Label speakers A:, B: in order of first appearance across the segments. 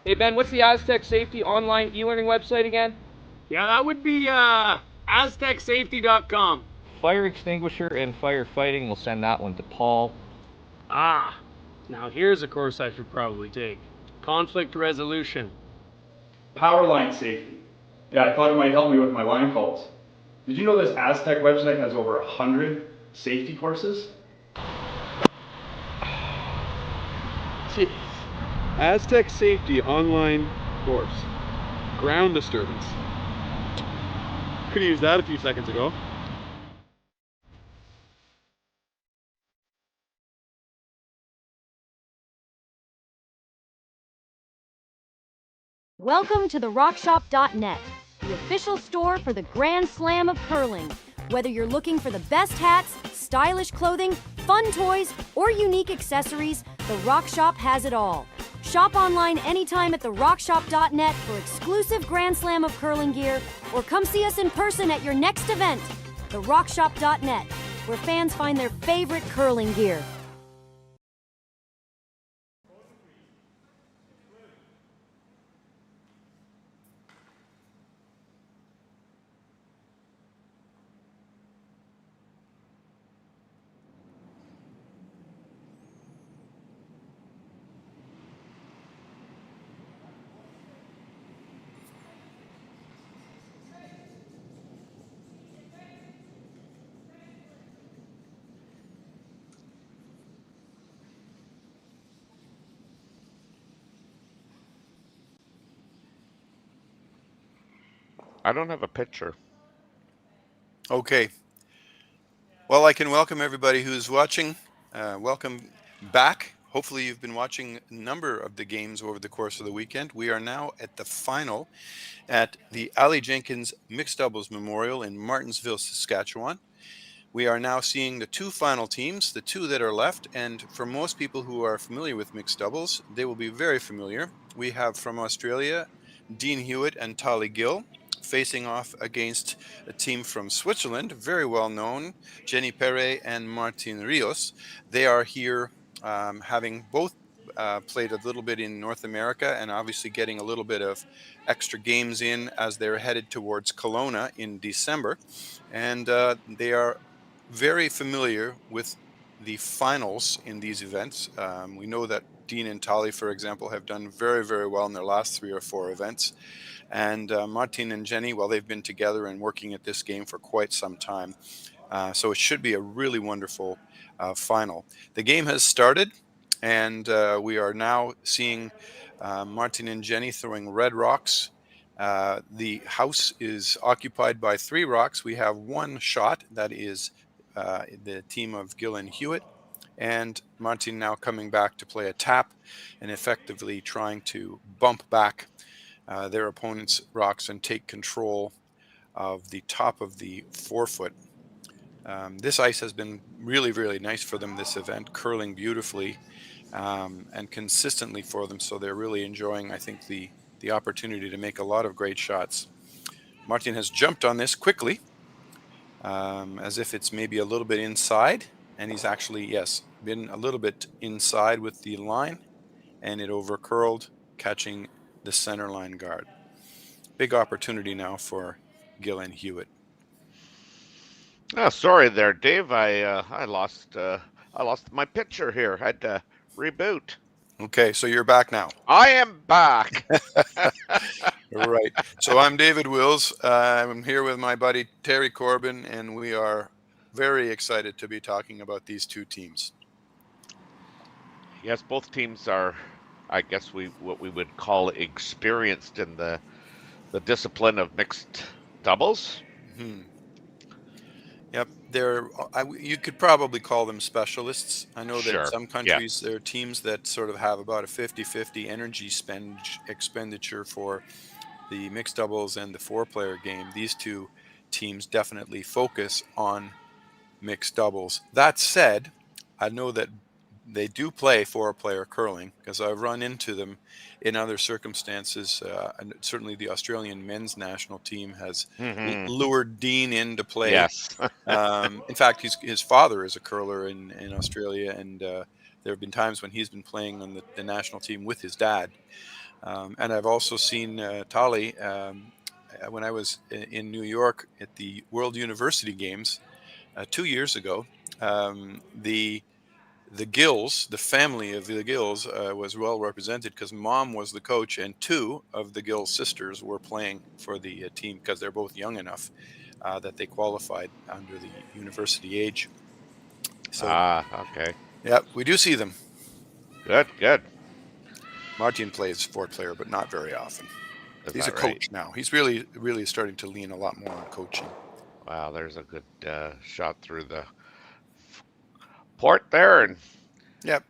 A: Hey Ben, what's the Aztec Safety online e-learning website again?
B: Yeah, that would be aztecsafety.com.
A: Fire extinguisher and firefighting. We'll send that one to Paul.
B: Ah, now here's a course I should probably take. Conflict resolution.
C: Power line safety. Yeah, I thought it might help me with my line calls. Did you know this Aztec website has over 100 safety courses?
D: Jeez. Aztec Safety online course. Ground disturbance. Could have used that a few seconds ago.
E: Welcome to the RockShop.net, the official store for the Grand Slam of curling. Whether you're looking for the best hats, stylish clothing, fun toys, or unique accessories, the Rock Shop has it all. Shop online anytime at the RockShop.net for exclusive Grand Slam of curling gear, or come see us in person at your next event. The RockShop.net, where fans find their favorite curling gear.
F: I don't have a picture.
G: Okay. Well, I can welcome everybody who's watching. Welcome back. Hopefully you've been watching a number of the games over the course of the weekend. We are now at the final at the Aly Jenkins Mixed Doubles Memorial in Martensville, Saskatchewan. We are now seeing the two final teams, the two that are left, and for most people who are familiar with mixed doubles, they will be very familiar. We have from Australia, Dean Hewitt and Tahli Gill, facing off against a team from Switzerland, very well known, Jenny Perret and Martin Rios. They are here having both played a little bit in North America and obviously getting a little bit of extra games in as they're headed towards Kelowna in December. And they are very familiar with the finals in these events. We know that Dean and Tahli, for example, have done very, very well in their last 3 or 4 events. And Martin and Jenny, well, they've been together and working at this game for quite some time. So it should be a really wonderful final. The game has started, and we are now seeing Martin and Jenny throwing red rocks. The house is occupied by 3 rocks. We have 1 shot, that is the team of Gill and Hewitt, and Martin now coming back to play a tap and effectively trying to bump back their opponent's rocks and take control of the top of the forefoot. This ice has been really, really nice for them this event, curling beautifully and consistently for them, so they're really enjoying, I think, the opportunity to make a lot of great shots. Martin has jumped on this quickly, as if it's maybe a little bit inside, and he's actually, yes, been a little bit inside with the line, and it over curled, catching the center line guard. Big opportunity now for Gill and Hewitt.
F: Oh, sorry there, Dave. I lost my picture here. Had to reboot.
G: Okay, so you're back now.
F: I am back.
G: Right. So I'm David Wills. I'm here with my buddy Terry Corbin, and we are very excited to be talking about these two teams.
F: Yes, both teams are, I guess, what we would call experienced in the discipline of mixed doubles.
G: Mm-hmm. Yep, you could probably call them specialists. I know that in some countries there are teams that sort of have about a 50-50 energy expenditure for the mixed doubles and the 4-player game. These two teams definitely focus on mixed doubles. That said, I know that they do play 4-player curling because I've run into them in other circumstances. And certainly the Australian men's national team has lured Dean in to play.
F: Yes.
G: In fact, his father is a curler in Australia, and there have been times when he's been playing on the national team with his dad. And I've also seen Tahli when I was in New York at the World University Games 2 years ago. The Gills, the family of the Gills, was well represented because Mom was the coach, and 2 of the Gill sisters were playing for the team because they're both young enough that they qualified under the university age. So,
F: Okay.
G: yeah, we do see them.
F: Good.
G: Martin plays sport player, but not very often. He's a
F: that
G: coach
F: right?
G: now. He's really starting to lean a lot more on coaching.
F: Wow, there's a good shot through the port there, and
G: Yep.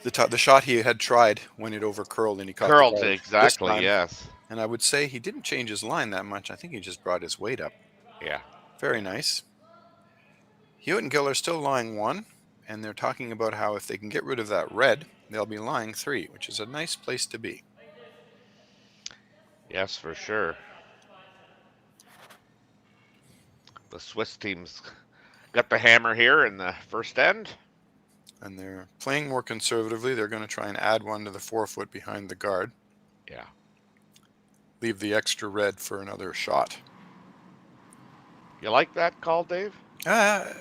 G: The shot he had tried when it over curled and he caught
F: curled
G: the ball
F: exactly.
G: this time.
F: Yes.
G: And I would say he didn't change his line that much. I think he just brought his weight up.
F: Yeah.
G: Very nice. Hewitt and Gill are still lying 1, and they're talking about how if they can get rid of that red, they'll be lying 3, which is a nice place to be.
F: Yes, for sure. The Swiss team's got the hammer here in the first end.
G: And they're playing more conservatively. They're going to try and add 1 to the 4-foot behind the guard.
F: Yeah.
G: Leave the extra red for another shot.
F: You like that call, Dave?
G: I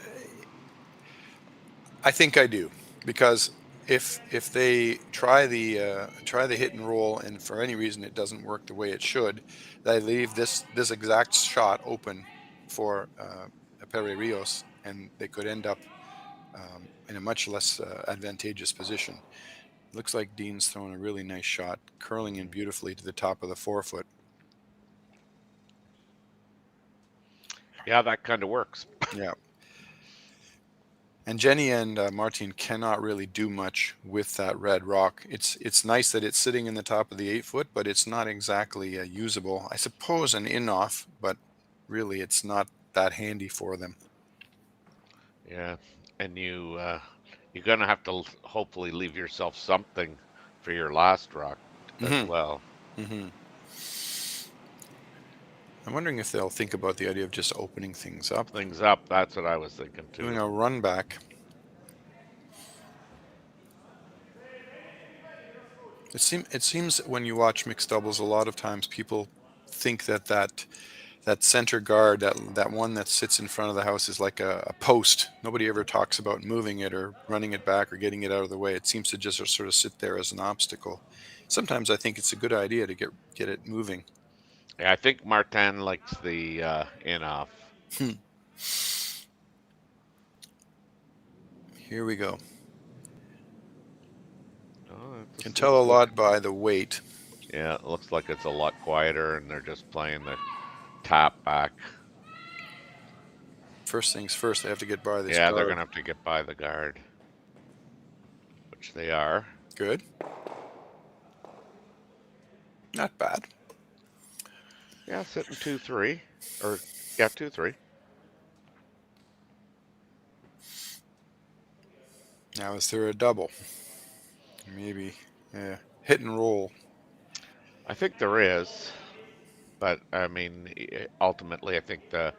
G: think I do, because if they try the hit and roll, and for any reason it doesn't work the way it should, they leave this exact shot open for Perret Rios, and they could end up in a much less advantageous position. Looks like Dean's throwing a really nice shot, curling in beautifully to the top of the 4-foot.
F: Yeah, that kind of works.
G: Yeah. And Jenny and Martin cannot really do much with that red rock. It's nice that it's sitting in the top of the 8-foot, but it's not exactly usable. I suppose an in-off, but really it's not that handy for them.
F: Yeah, and you're gonna have to hopefully leave yourself something for your last rock as well.
G: Mm-hmm. I'm wondering if they'll think about the idea of just opening things up.
F: That's what I was thinking too.
G: Doing a run back. It seems when you watch mixed doubles, a lot of times people think that center guard, that one that sits in front of the house, is like a post. Nobody ever talks about moving it or running it back or getting it out of the way. It seems to just sort of sit there as an obstacle. Sometimes I think it's a good idea to get it moving.
F: Yeah, I think Martin likes the in-off.
G: Here we go.
F: Oh,
G: Can tell a lot by the weight.
F: Yeah, it looks like it's a lot quieter, and they're just playing the tap back.
G: First things first, they have to get by this
F: Yeah,
G: guard.
F: they're going to have to get by the guard, which they are.
G: Good. Not bad.
F: Yeah, sitting 2-3. Or, yeah, 2-3.
G: Now is there a double? Maybe. Yeah. Hit and roll.
F: I think there is. But, I mean, ultimately, I think the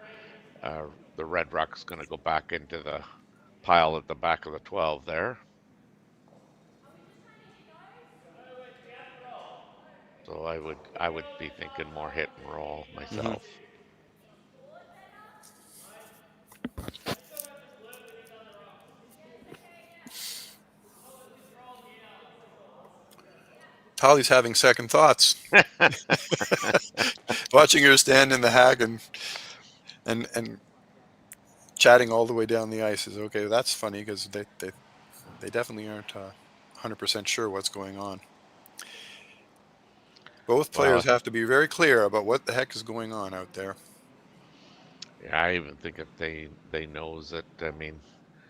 F: red rock's going to go back into the pile at the back of the 12 there. So I would be thinking more hit and roll myself.
G: Tahli's having second thoughts. Watching her stand in the hag and chatting all the way down the ice is okay. That's funny because they definitely aren't 100% sure what's going on. Both players have to be very clear about what the heck is going on out there.
F: Yeah, I even think if they knows it, I mean,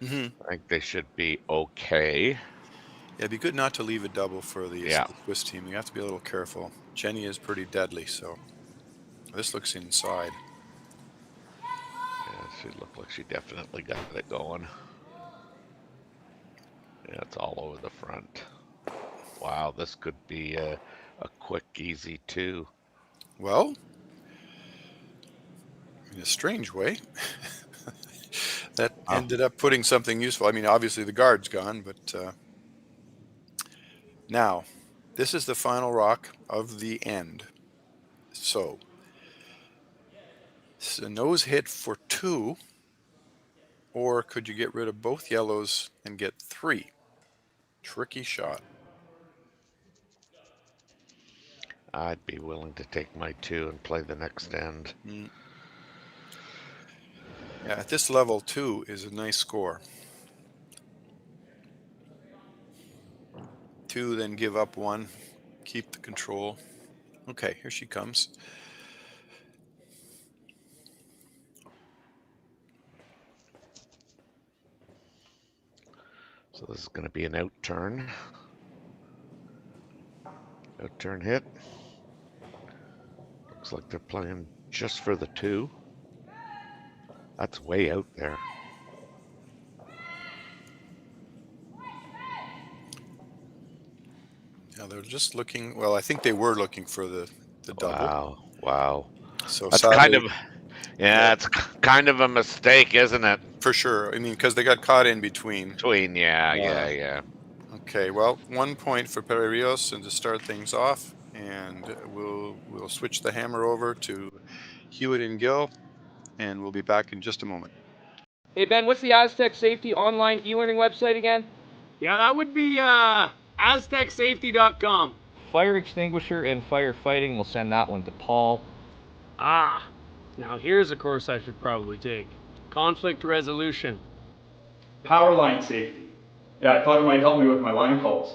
F: I think they should be okay.
G: Yeah, it'd be good not to leave a double for the Swiss team. You have to be a little careful. Jenny is pretty deadly, so this looks inside.
F: Yeah, she looked like she definitely got it going. Yeah, it's all over the front. Wow, this could be a quick, easy 2.
G: Well, in a strange way, that ended up putting something useful. I mean, obviously the guard's gone, but now This is the final rock of the end. So it's a nose hit for 2, or could you get rid of both yellows and get 3? Tricky shot.
F: I'd be willing to take my 2 and play the next end.
G: Yeah, at this level, 2 is a nice score. 2, then give up 1, keep the control. Okay, here she comes.
F: So this is going to be an out turn. Out turn hit. Looks like they're playing just for the 2. That's way out there.
G: Yeah, they're just looking. Well, I think they were looking for the double.
F: Wow.
G: So
F: That's
G: sadly,
F: kind of, yeah, it's kind of a mistake, isn't it?
G: for sure. I mean, because they got caught in between.
F: Yeah.
G: Okay, well, 1 point for Perret Rios and to start things off, and we'll switch the hammer over to Hewitt and Gill, and we'll be back in just a moment.
B: Hey Ben, what's the Aztec Safety online e-learning website again? Yeah, that would be aztecsafety.com.
A: Fire extinguisher and firefighting, we'll send that one to Paul.
B: Ah, now here's a course I should probably take. Conflict resolution.
C: Power line safety. Yeah, I thought it might help me with my line calls.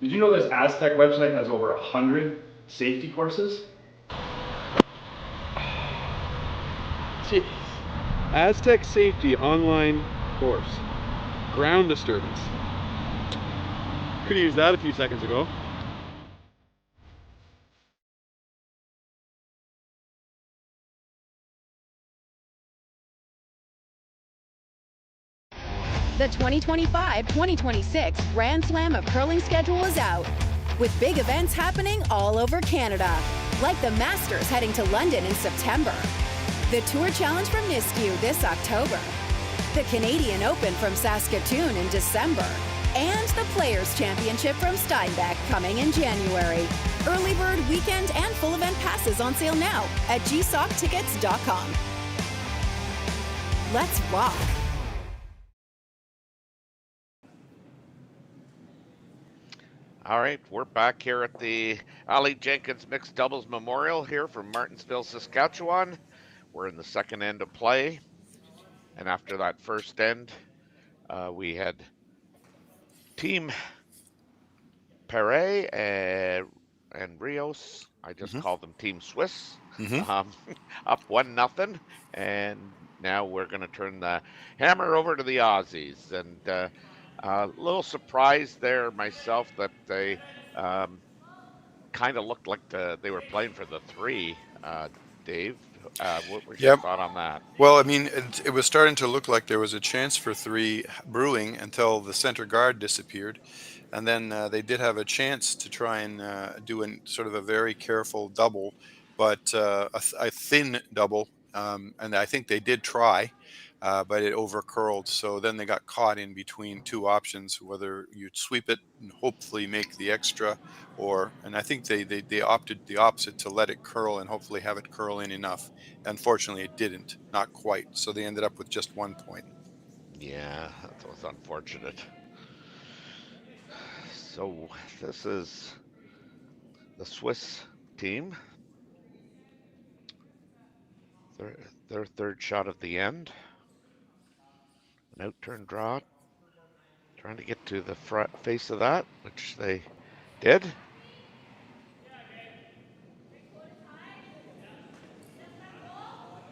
C: Did you know this Aztec website has over 100 safety courses?
D: Jeez. Aztec Safety online course. Ground disturbance. Could have used that a few seconds ago.
H: The 2025-2026 Grand Slam of Curling schedule is out, with big events happening all over Canada, like the Masters heading to London in September, the Tour Challenge from Nisku this October, the Canadian Open from Saskatchewan in December, and the Players' Championship from Steinbeck coming in January. Early bird weekend and full event passes on sale now at gsoctickets.com. Let's rock!
F: All right, we're back here at the Aly Jenkins Mixed Doubles Memorial here from Martensville, Saskatchewan. We're in the second end of play. And after that first end, we had Team Perret and Rios. I just call them Team Swiss. Up 1-0. And now we're going to turn the hammer over to the Aussies. And a little surprised there myself that they kind of looked like they were playing for the 3. Dave, what was your thought on that?
G: Well, I mean, it was starting to look like there was a chance for 3 brewing until the center guard disappeared. And then they did have a chance to try and do sort of a very careful double, but a thin double. And I think they did try. But it overcurled, so then they got caught in between 2 options, whether you'd sweep it and hopefully make the extra, and I think they opted the opposite, to let it curl and hopefully have it curl in enough. Unfortunately, it didn't, not quite, so they ended up with just 1 point.
F: Yeah, that was unfortunate. So this is the Swiss team. Their third shot of the end. An out-turn draw, trying to get to the front face of that, which they did.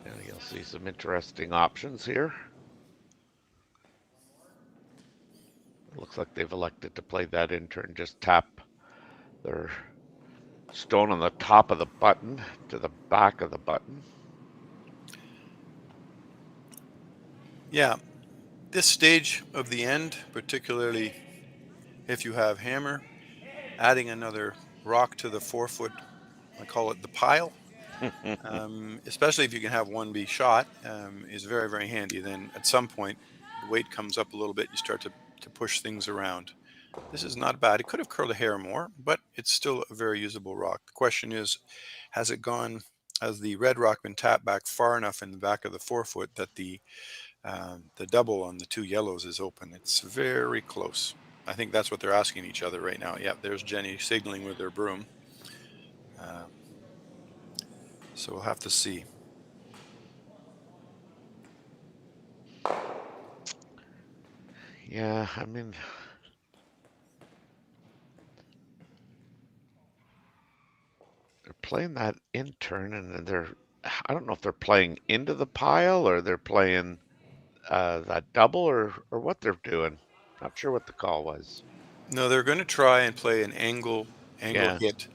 F: And you'll see some interesting options here. It looks like they've elected to play that in turn, just tap their stone on the top of the button to the back of the button.
G: Yeah. This stage of the end, particularly if you have hammer, adding another rock to the 4-foot, I call it the pile, especially if you can have one be shot, is very, very handy. Then at some point, the weight comes up a little bit, you start to push things around. This is not bad. It could have curled a hair more, but it's still a very usable rock. The question is, has the red rock been tapped back far enough in the back of the forefoot that the double on the two yellows is open? It's very close. I think that's what they're asking each other right now. Yep, there's Jenny signaling with her broom. So we'll have to see.
F: Yeah, I mean, they're playing that in turn, and I don't know if they're playing into the pile or they're playing that double or what they're doing. Not sure what the call was.
G: No, they're going to try and play an angle
F: Yeah,
G: hit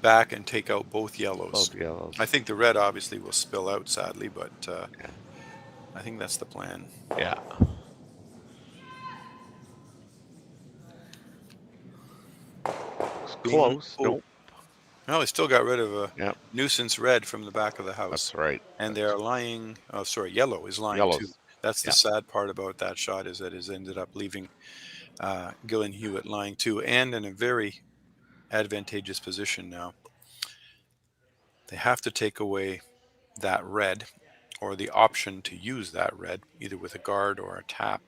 G: back and take out both yellows.
F: both yellows.
G: I think the red obviously will spill out, sadly, but
F: Yeah.
G: I think that's the plan.
F: Yeah. It's close.
G: Oh.
F: Nope.
G: No, they still got rid of a
F: Yep.
G: nuisance red from the back of the house.
F: That's right.
G: And they are lying. Oh, sorry, yellow is lying
F: Yellows.
G: too. That's the
F: Yeah.
G: sad part about that shot, is that it ended up leaving Gill and Hewitt lying too, and in a very advantageous position now. They have to take away that red, or the option to use that red, either with a guard or a tap.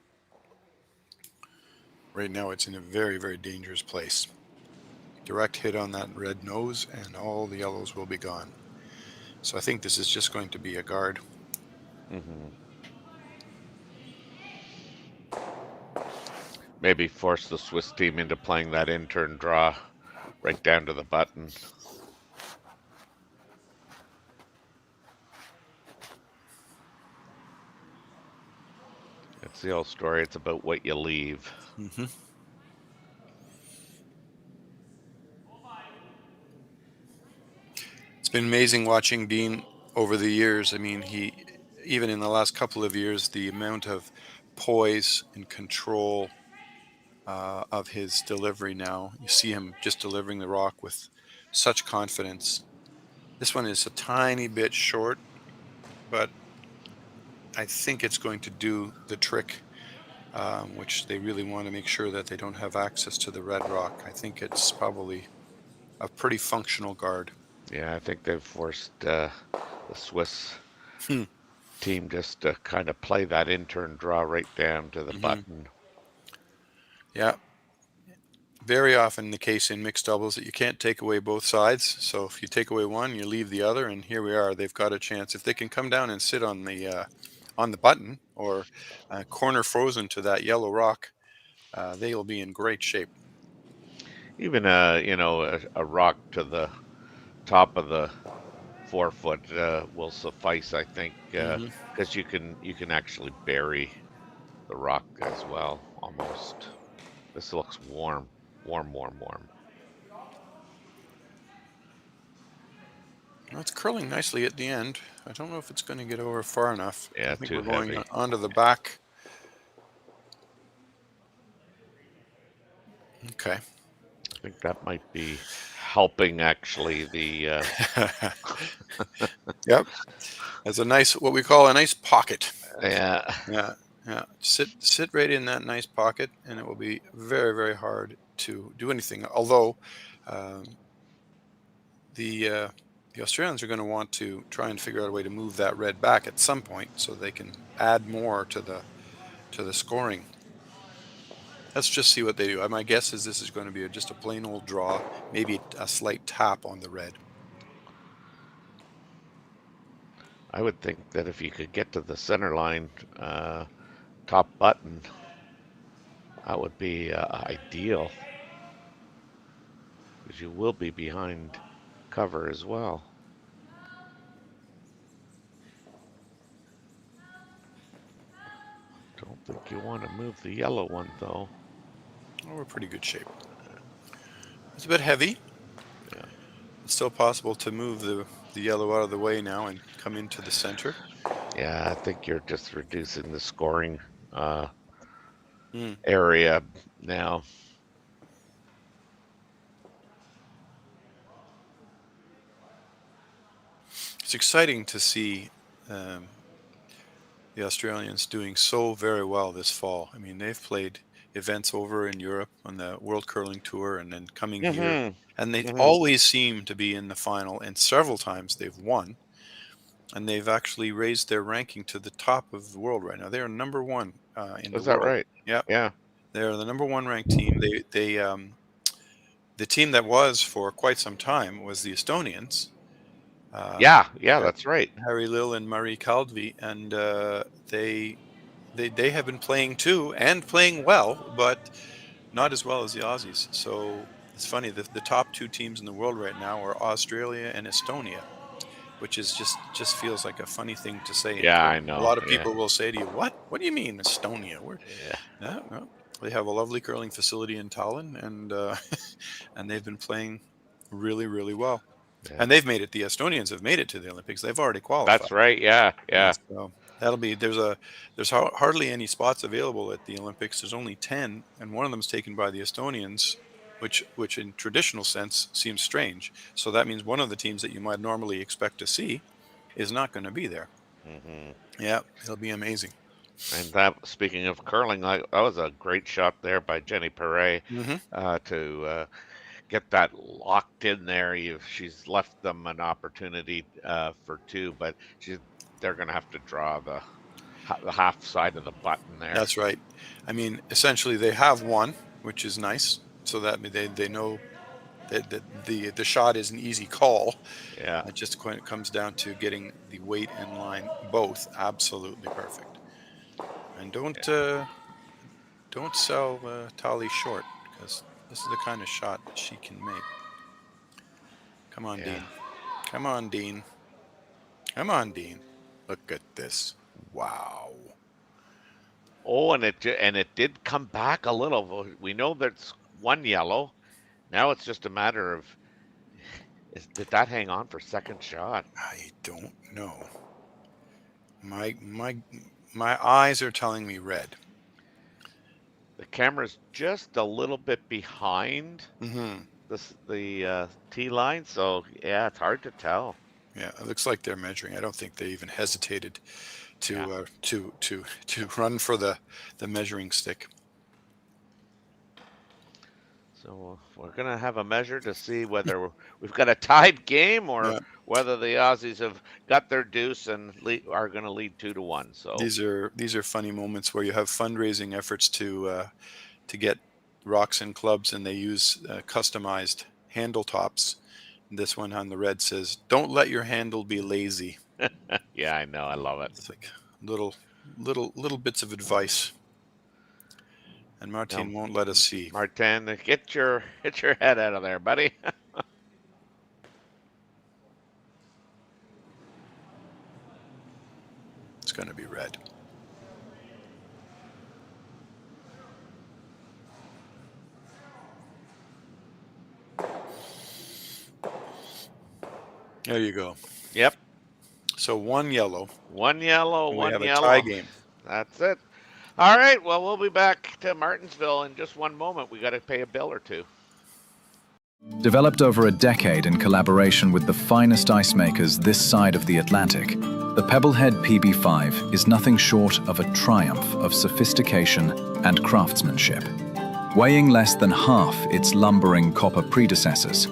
G: Right now it's in a very, very dangerous place. Direct hit on that red nose and all the yellows will be gone. So I think this is just going to be a guard.
F: Maybe force the Swiss team into playing that in-turn draw right down to the button. It's the old story. It's about what you leave.
G: It's been amazing watching Dean over the years. I mean, even in the last couple of years, the amount of poise and control of his delivery now. You see him just delivering the rock with such confidence. This one is a tiny bit short, but I think it's going to do the trick, which they really want to make sure that they don't have access to the red rock. I think it's probably a pretty functional guard.
F: Yeah, I think they've forced the Swiss team just to kind of play that in-turn draw right down to the button.
G: Yeah. Very often the case in mixed doubles that you can't take away both sides. So if you take away one, you leave the other, and here we are. They've got a chance. If they can come down and sit on the button or corner frozen to that yellow rock, they will be in great shape.
F: Even a rock to the top of the forefoot will suffice, I think, because you can actually bury the rock as well, almost. This looks warm. Warm.
G: Well, it's curling nicely at the end. I don't know if it's going to get over far enough.
F: Yeah,
G: I think
F: too
G: we're going
F: heavy.
G: onto the back. Okay.
F: I think that might be helping, actually, the...
G: Yep. That's a nice, what we call a nice pocket.
F: Yeah.
G: Yeah. Sit right in that nice pocket, and it will be very, very hard to do anything. Although the Australians are going to want to try and figure out a way to move that red back at some point, so they can add more to the scoring. Let's just see what they do. My guess is this is going to be just a plain old draw, maybe a slight tap on the red.
F: I would think that if you could get to the center line, top button, that would be ideal, because you will be behind cover as well. Don't think you want to move the yellow one, though.
G: Oh, we're in pretty good shape. It's a bit heavy.
F: Yeah.
G: It's still possible to move the yellow out of the way now and come into the center.
F: Yeah, I think you're just reducing the scoring area now.
G: It's exciting to see the Australians doing so very well this fall. I mean, they've played events over in Europe on the World Curling Tour, and then coming here,
F: Mhm.
G: and they
F: Mhm.
G: always seem to be in the final, and several times they've won, and they've actually raised their ranking to the top of the world right now. They are number one in
F: Is
G: the
F: that
G: world.
F: right?
G: Yeah,
F: Yeah.
G: they're the number one ranked team. The team that was for quite some time was the Estonians.
F: Yeah, that's right.
G: Harry Lill and Marie Kaldvi, and they have been playing too, and playing well, but not as well as the Aussies. So it's funny, the top two teams in the world right now are Australia and Estonia, which is just feels like a funny thing to say. in
F: Yeah, I
G: curling. A
F: know.
G: lot of
F: Yeah.
G: people will say to you, "What? What do you mean Estonia?
F: Yeah.
G: No, they have a lovely curling facility in Tallinn, and and they've been playing really, really well.
F: Yeah.
G: And they've made it. The Estonians have made it to the Olympics. They've already qualified.
F: That's right. Yeah.
G: So that'll be there's hardly any spots available at the Olympics. There's only 10, and one of them is taken by the Estonians, which in traditional sense seems strange. So that means one of the teams that you might normally expect to see is not going to be there.
F: Mhm.
G: Yeah, it'll be amazing.
F: And that, speaking of curling, that was a great shot there by Jenny Perret to get that locked in there. She's left them an opportunity for two, but they're going to have to draw the half side of the button there.
G: That's right. I mean, essentially they have one, which is nice. So that they know that the shot is an easy call.
F: Yeah.
G: It just comes down to getting the weight and line both absolutely perfect. And don't sell Tahli short, because this is the kind of shot that she can make. Come on, Dean. Come on, Dean. Come on, Dean. Look at this. Wow.
F: Oh, and it did come back a little. We know there's one yellow. Now it's just a matter of, did that hang on for second shot?
G: I don't know. My eyes are telling me red.
F: The camera's just a little bit behind the tee line, so yeah, it's hard to tell.
G: Yeah, it looks like they're measuring. I don't think they even hesitated to run for the measuring stick.
F: So we're gonna have a measure to see whether we've got a tied game or whether the Aussies have got their deuce and are going to lead 2-1. So
G: these are funny moments where you have fundraising efforts to get rocks and clubs, and they use customized handle tops. This one on the red says, "Don't let your handle be lazy."
F: Yeah, I know. I love it.
G: It's like little bits of advice. And Martin won't let us see.
F: Martin, get your head out of there, buddy.
G: It's going to be red. There you go.
F: Yep.
G: So one yellow.
F: One yellow,
G: We
F: one
G: have
F: yellow.
G: a tie game.
F: That's it. All right. Well, we'll be back to Martensville in just one moment. We got to pay a bill or two.
I: Developed over a decade in collaboration with the finest ice makers this side of the Atlantic, the Pebblehead PB5 is nothing short of a triumph of sophistication and craftsmanship. Weighing less than half its lumbering copper predecessors,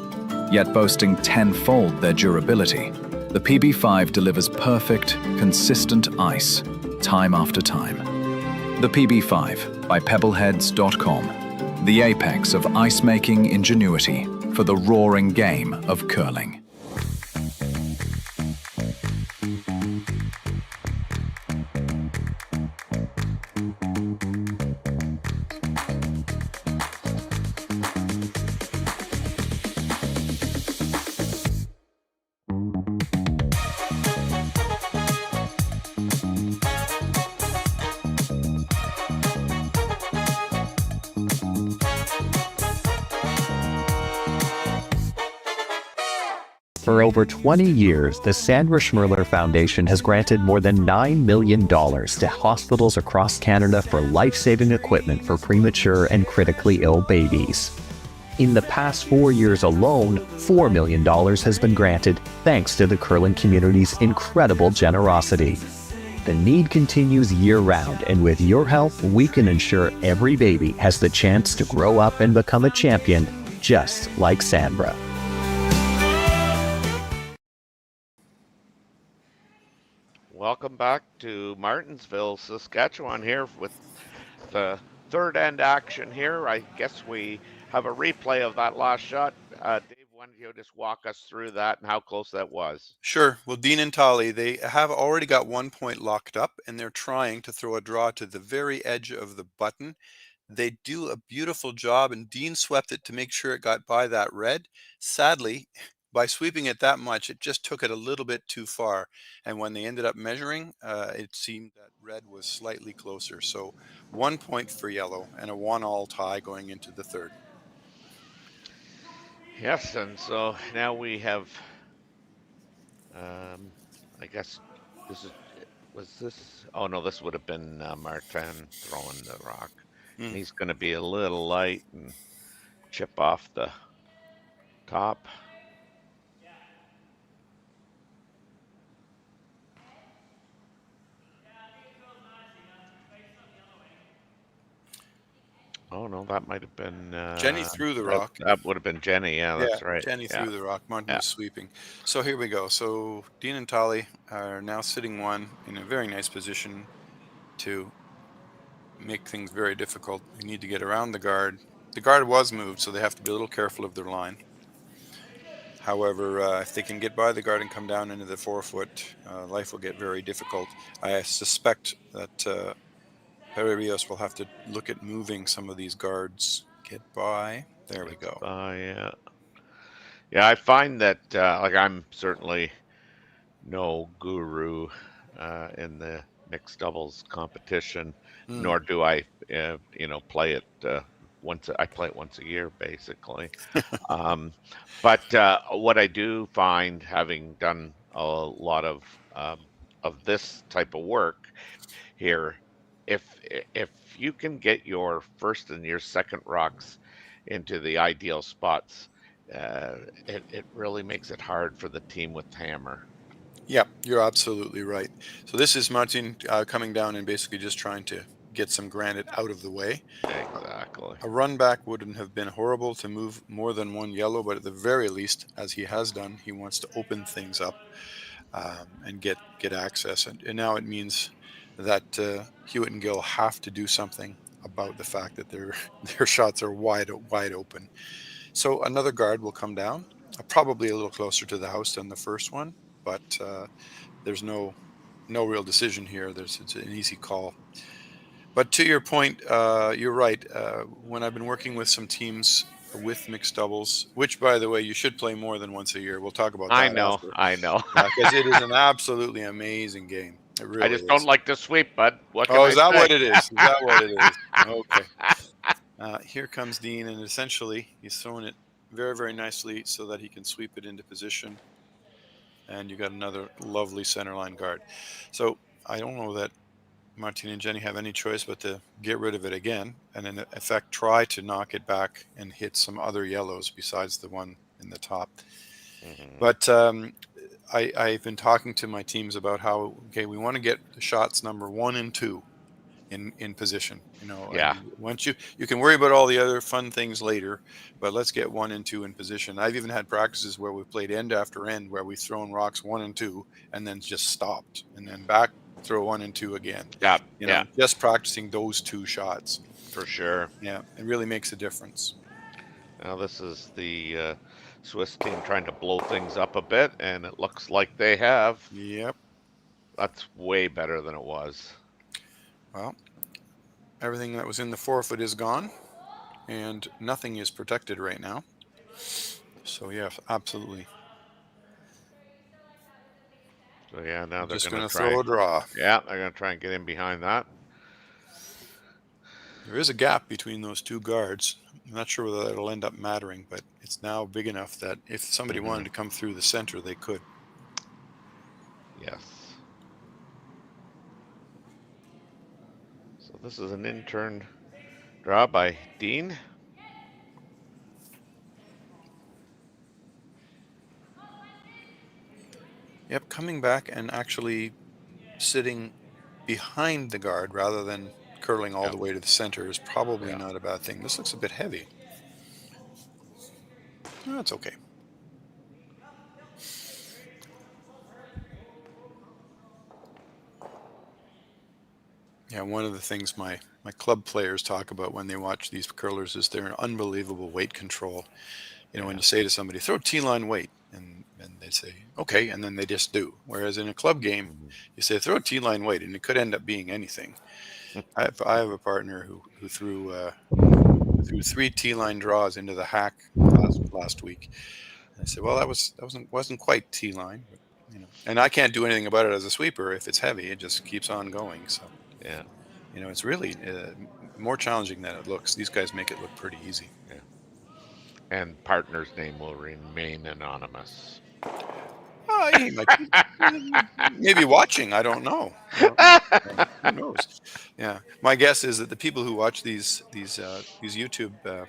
I: yet boasting tenfold their durability, the PB5 delivers perfect, consistent ice, time after time. The PB5 by Pebbleheads.com, the apex of ice-making ingenuity for the roaring game of curling.
J: For over 20 years, the Sandra Schmirler Foundation has granted more than $9 million to hospitals across Canada for life-saving equipment for premature and critically ill babies. In the past 4 years alone, $4 million has been granted thanks to the curling community's incredible generosity. the need continues year-round, and with your help, we can ensure every baby has the chance to grow up and become a champion, just like Sandra.
F: Welcome back to Martensville, Saskatchewan here with the third end action here. I guess we have a replay of that last shot. Dave, why don't you just walk us through that and how close that was?
G: Sure. Well, Dean and Tahli, they have already got 1 point locked up, and they're trying to throw a draw to the very edge of the button. They do a beautiful job, and Dean swept it to make sure it got by that red. Sadly, by sweeping it that much, it just took it a little bit too far. And when they ended up measuring, it seemed that red was slightly closer. So 1 point for yellow and a 1-all tie going into the third.
F: Yes, and so now we have, I guess oh no, this would have been Martin throwing the rock. And he's going to be a little light and chip off the top. Oh no, that might have been
G: Jenny threw the rock.
F: That would have been Jenny. Yeah, that's right.
G: Jenny threw the rock. Martin was sweeping. So here we go. So Dean and Tahli are now sitting one in a very nice position to make things very difficult. They need to get around the guard. The guard was moved, so they have to be a little careful of their line. However, if they can get by the guard and come down into the 4-foot, life will get very difficult. I suspect that Perret Rios will have to look at moving some of these guards. Get by. There we go.
F: Yeah. Yeah, I find that like I'm certainly no guru in the mixed doubles competition, nor do I, play it I play it once a year basically. But what I do find, having done a lot of this type of work here, if you can get your first and your second rocks into the ideal spots, it really makes it hard for the team with hammer.
G: Yeah, you're absolutely right. So this is Martin coming down and basically just trying to get some granite out of the way.
F: Exactly.
G: A run back wouldn't have been horrible to move more than one yellow, but at the very least, as he has done, he wants to open things up and get access. And now it means that Hewitt and Gill have to do something about the fact that their shots are wide open. So another guard will come down, probably a little closer to the house than the first one, but there's no real decision here. It's an easy call. But to your point, you're right. When I've been working with some teams with mixed doubles, which, by the way, you should play more than once a year. We'll talk about that.
F: I know.
G: Because it is an absolutely amazing game. It really
F: I just don't like to sweep, bud. What can
G: is that what it is? Is that what it is? Okay. Here comes Dean, and essentially he's throwing it very, very nicely so that he can sweep it into position. And you got another lovely centerline guard. So I don't know that Martin and Jenny have any choice but to get rid of it again, and in effect try to knock it back and hit some other yellows besides the one in the top. But I've been talking to my teams about how, we want to get the shots number 1 and 2 in position. Once you can worry about all the other fun things later, but let's get 1 and 2 in position. I've even had practices where we've played end after end where we've thrown rocks 1 and 2 and then just stopped, and then back, throw 1 and 2 again. Just practicing those 2 shots.
F: For sure.
G: Yeah, it really makes a difference.
F: Now this is the Swiss team trying to blow things up a bit, and it looks like they have.
G: Yep.
F: That's way better than it was.
G: Well, everything that was in the 4-foot is gone, and nothing is protected right now. So yeah, absolutely.
F: So yeah, now they're
G: just
F: going to
G: throw a draw.
F: Yeah, they're going to try and get in behind that.
G: There is a gap between those 2 guards. I'm not sure whether that'll end up mattering, but it's now big enough that if somebody wanted to come through the center, they could.
F: Yes. So this is an in-turn draw by Dean.
G: Yep, coming back and actually sitting behind the guard rather than curling all the way to the center is probably not a bad thing. This looks a bit heavy. No, it's okay. Yeah, one of the things my club players talk about when they watch these curlers is their unbelievable weight control. You know, when you say to somebody, throw T-line weight, and they say, okay, and then they just do. Whereas in a club game, you say, throw T-line weight, and it could end up being anything. I have a partner who threw 3 T-line draws into the hack last week. And I said, well, that wasn't quite T-line, but, you know, and I can't do anything about it as a sweeper. If it's heavy, it just keeps on going. So,
F: Yeah.
G: you know, it's really more challenging than it looks. These guys make it look pretty easy.
F: Yeah. And partner's name will remain anonymous.
G: He might be, maybe watching. I don't know. Who knows? Yeah. My guess is that the people who watch these YouTube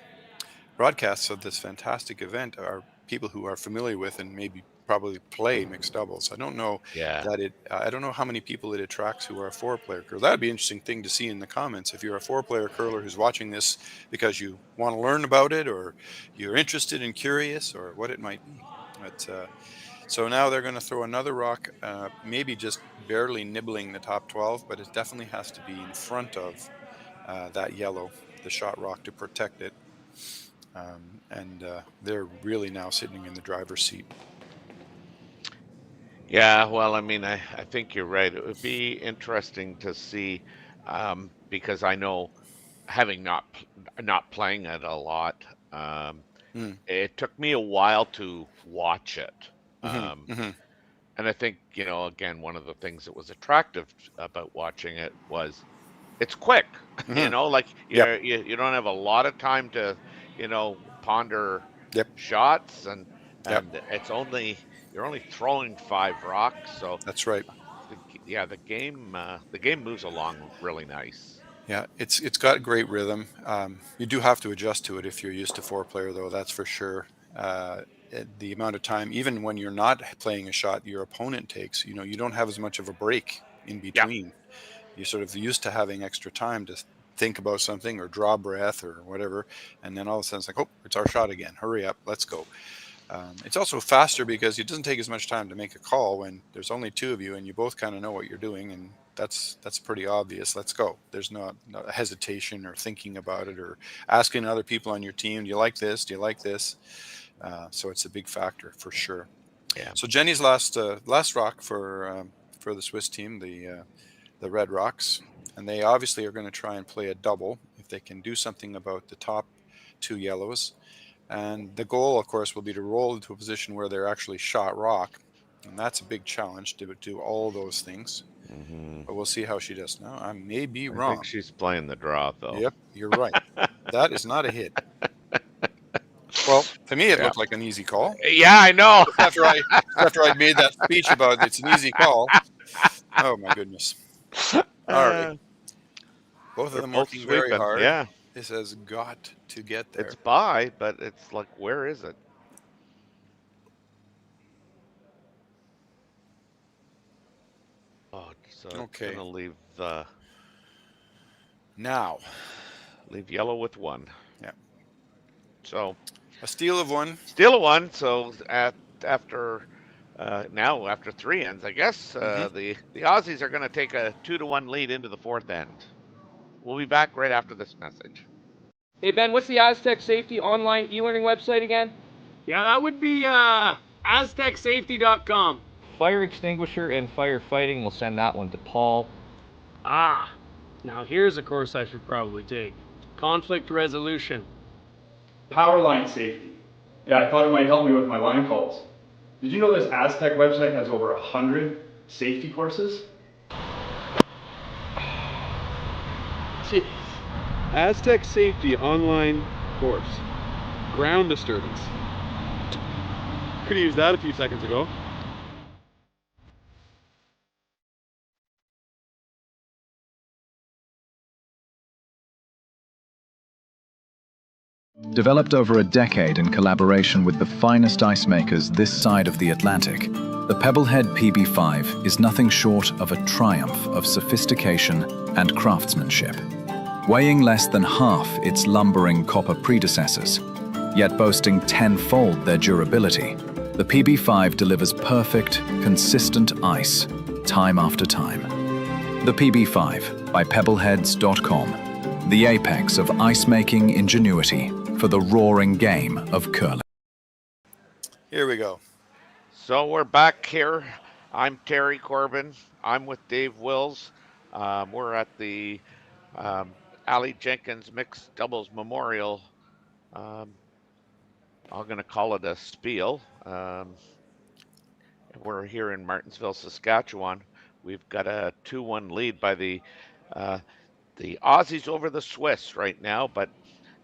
G: broadcasts of this fantastic event are people who are familiar with and maybe probably play mixed doubles. I don't know I don't know how many people it attracts who are a 4-player curler. That'd be an interesting thing to see in the comments. If you're a 4-player curler who's watching this because you want to learn about it, or you're interested and curious, or what it might be. But so now they're going to throw another rock, maybe just barely nibbling the top 12, but it definitely has to be in front of that yellow, the shot rock, to protect it. And they're really now sitting in the driver's seat.
F: Yeah, well, I mean, I think you're right. It would be interesting to see, because I know, having not playing it a lot, it took me a while to watch it. And I think, you know, again, one of the things that was attractive about watching it was it's quick. You know, like you don't have a lot of time to, you know, ponder shots, and it's you're only throwing 5 rocks, so
G: that's right.
F: The game moves along really nice.
G: Yeah, it's got great rhythm. You do have to adjust to it if you're used to 4-player, though, that's for sure. The amount of time, even when you're not playing a shot your opponent takes, you know, you don't have as much of a break in between. You're sort of used to having extra time to think about something or draw breath or whatever, and then all of a sudden it's like, oh, it's our shot again, hurry up, let's go. It's also faster because it doesn't take as much time to make a call when there's only 2 of you and you both kind of know what you're doing, and that's pretty obvious. Let's go. There's not a hesitation or thinking about it or asking other people on your team, do you like this? Do you like this? So it's a big factor for sure.
F: Yeah.
G: So Jenny's last rock for the Swiss team, the Red Rocks, and they obviously are going to try and play a double if they can do something about the top 2 yellows. And the goal, of course, will be to roll into a position where they're actually shot rock. And that's a big challenge to do all those things. But we'll see how she does. Now, I may be wrong.
F: I think she's playing the draw, though.
G: Yep, you're right. That is not a hit. Well, to me, it looked like an easy call.
F: Yeah, I know.
G: After I made that speech about it's an easy call. Oh, my goodness. All right. Both of them working very hard.
F: Yeah.
G: This has got to get there.
F: It's by, but it's like, where is it? Oh, so
G: okay.
F: I'm gonna leave
G: now.
F: Leave yellow with 1.
G: Yeah.
F: So
G: a steal of 1.
F: Steal of 1. So after 3 ends, I guess the Aussies are going to take a 2-1 lead into the 4th end. We'll be back right after this message.
B: Hey, Ben, what's the Aztec Safety online e-learning website again? Yeah, that would be aztecsafety.com.
A: Fire extinguisher and firefighting, we'll send that one to Paul.
B: Now here's a course I should probably take. Conflict resolution.
C: Power line safety. Yeah, I thought it might help me with my line calls. Did you know this Aztec website has over 100 safety courses?
D: Jeez. Aztec Safety online course. Ground disturbance. Could have used that a few seconds ago.
I: Developed over a decade in collaboration with the finest ice makers this side of the Atlantic, the The Pebblehead PB5 is nothing short of a triumph of sophistication and craftsmanship. Weighing less than half its lumbering copper predecessors, yet boasting tenfold their durability, the PB5 delivers perfect, consistent ice, time after time. The PB5 by Pebbleheads.com, the apex of ice-making ingenuity for the roaring game of curling.
G: Here we go.
F: So we're back here. I'm Terry Corbin. I'm with Dave Wills. We're at the Aly Jenkins Mixed Doubles Memorial. I'm going to call it a spiel. We're here in Martensville, Saskatchewan. We've got a 2-1 lead by the Aussies over the Swiss right now, but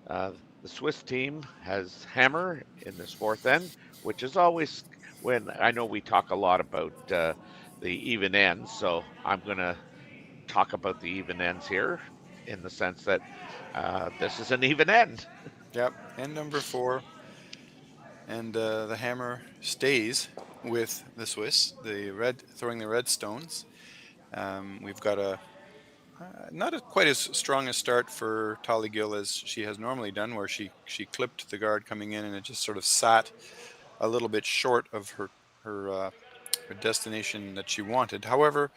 F: the Swiss team has hammer in this fourth end, which is always when I know we talk a lot about the even ends. So I'm going to talk about the even ends here in the sense that this is an even end.
G: Yep, end number 4. And the hammer stays with the Swiss, throwing the red stones. We've got not quite as strong a start for Tahli Gill as she has normally done, where she clipped the guard coming in and it just sort of sat a little bit short of her destination that she wanted. However,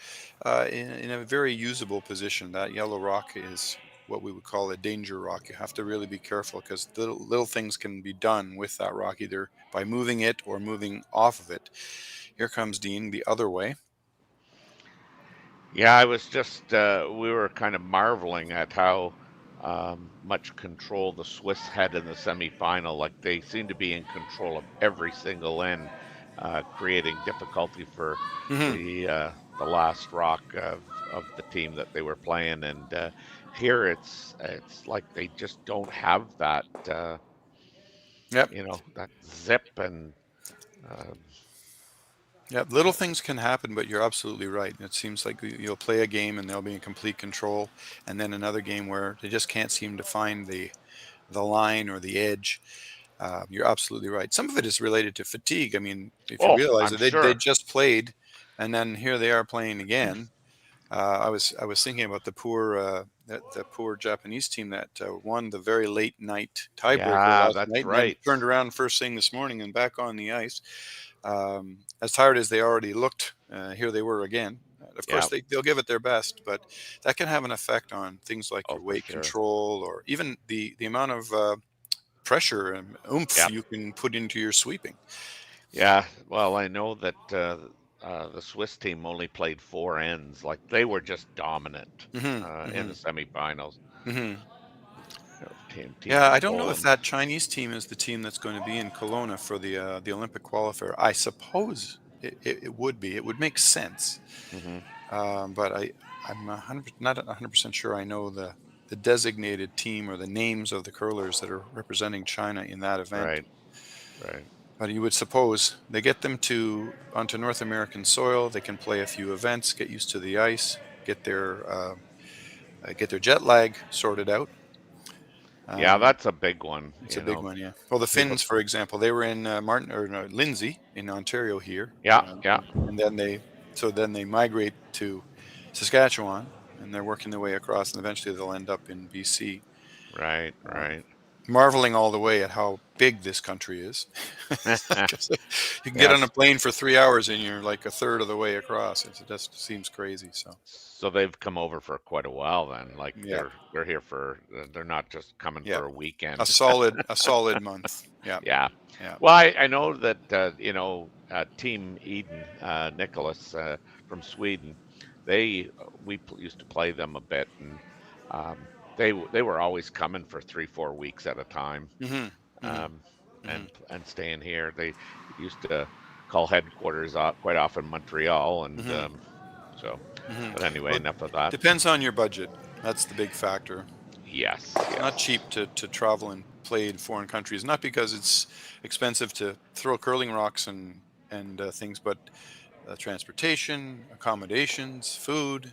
G: in a very usable position. That yellow rock is what we would call a danger rock. You have to really be careful because little things can be done with that rock, either by moving it or moving off of it. Here comes Dean the other way.
F: Yeah, I was just, we were kind of marveling at how much control the Swiss had in the semifinal. Like they seemed to be in control of every single end, creating difficulty for the last rock of the team that they were playing. And here it's like they just don't have that, that zip and.
G: Yeah, little things can happen, but you're absolutely right. It seems like you'll play a game and they'll be in complete control, and then another game where they just can't seem to find the line or the edge. You're absolutely right. Some of it is related to fatigue. I mean, if you realize that they just played, and then here they are playing again. I was thinking about the poor Japanese team that won the very late night tiebreaker last night.
F: Right.
G: And turned around first thing this morning and back on the ice. As tired as they already looked, here they were again. Of course, they'll give it their best, but that can have an effect on things like your weight control, or even the amount of pressure and oomph you can put into your sweeping.
F: Yeah, well, I know that the Swiss team only played 4 ends. Like they were just dominant in the semifinals.
G: Yeah, I don't know if that Chinese team is the team that's going to be in Kelowna for the Olympic qualifier. I suppose it would be. It would make sense. But I'm not 100% sure I know the designated team or the names of the curlers that are representing China in that event.
F: Right.
G: But you would suppose they get them onto North American soil. They can play a few events, get used to the ice, get their jet lag sorted out.
F: Yeah, that's a big one.
G: It's a big one, yeah. Well, the Finns, for example, they were in Lindsay in Ontario here.
F: Yeah.
G: And then they migrate to Saskatchewan, and they're working their way across, and eventually they'll end up in BC.
F: Right.
G: Marveling all the way at how big this country is. You can get on a plane for 3 hours and you're like a third of the way across. It just seems crazy.
F: So they've come over for quite a while then. Like they're here they're not just coming for a weekend.
G: A solid month.
F: Yeah. Well, I know that Team Eden, Nicholas from Sweden, we used to play them a bit, and they were always coming for 3-4 weeks at a time, and staying here. They used to call headquarters quite often Montreal, and But anyway, enough of that.
G: Depends on your budget. That's the big factor.
F: Yes.
G: It's not cheap to travel and play in foreign countries. Not because it's expensive to throw curling rocks and things, but transportation, accommodations, food.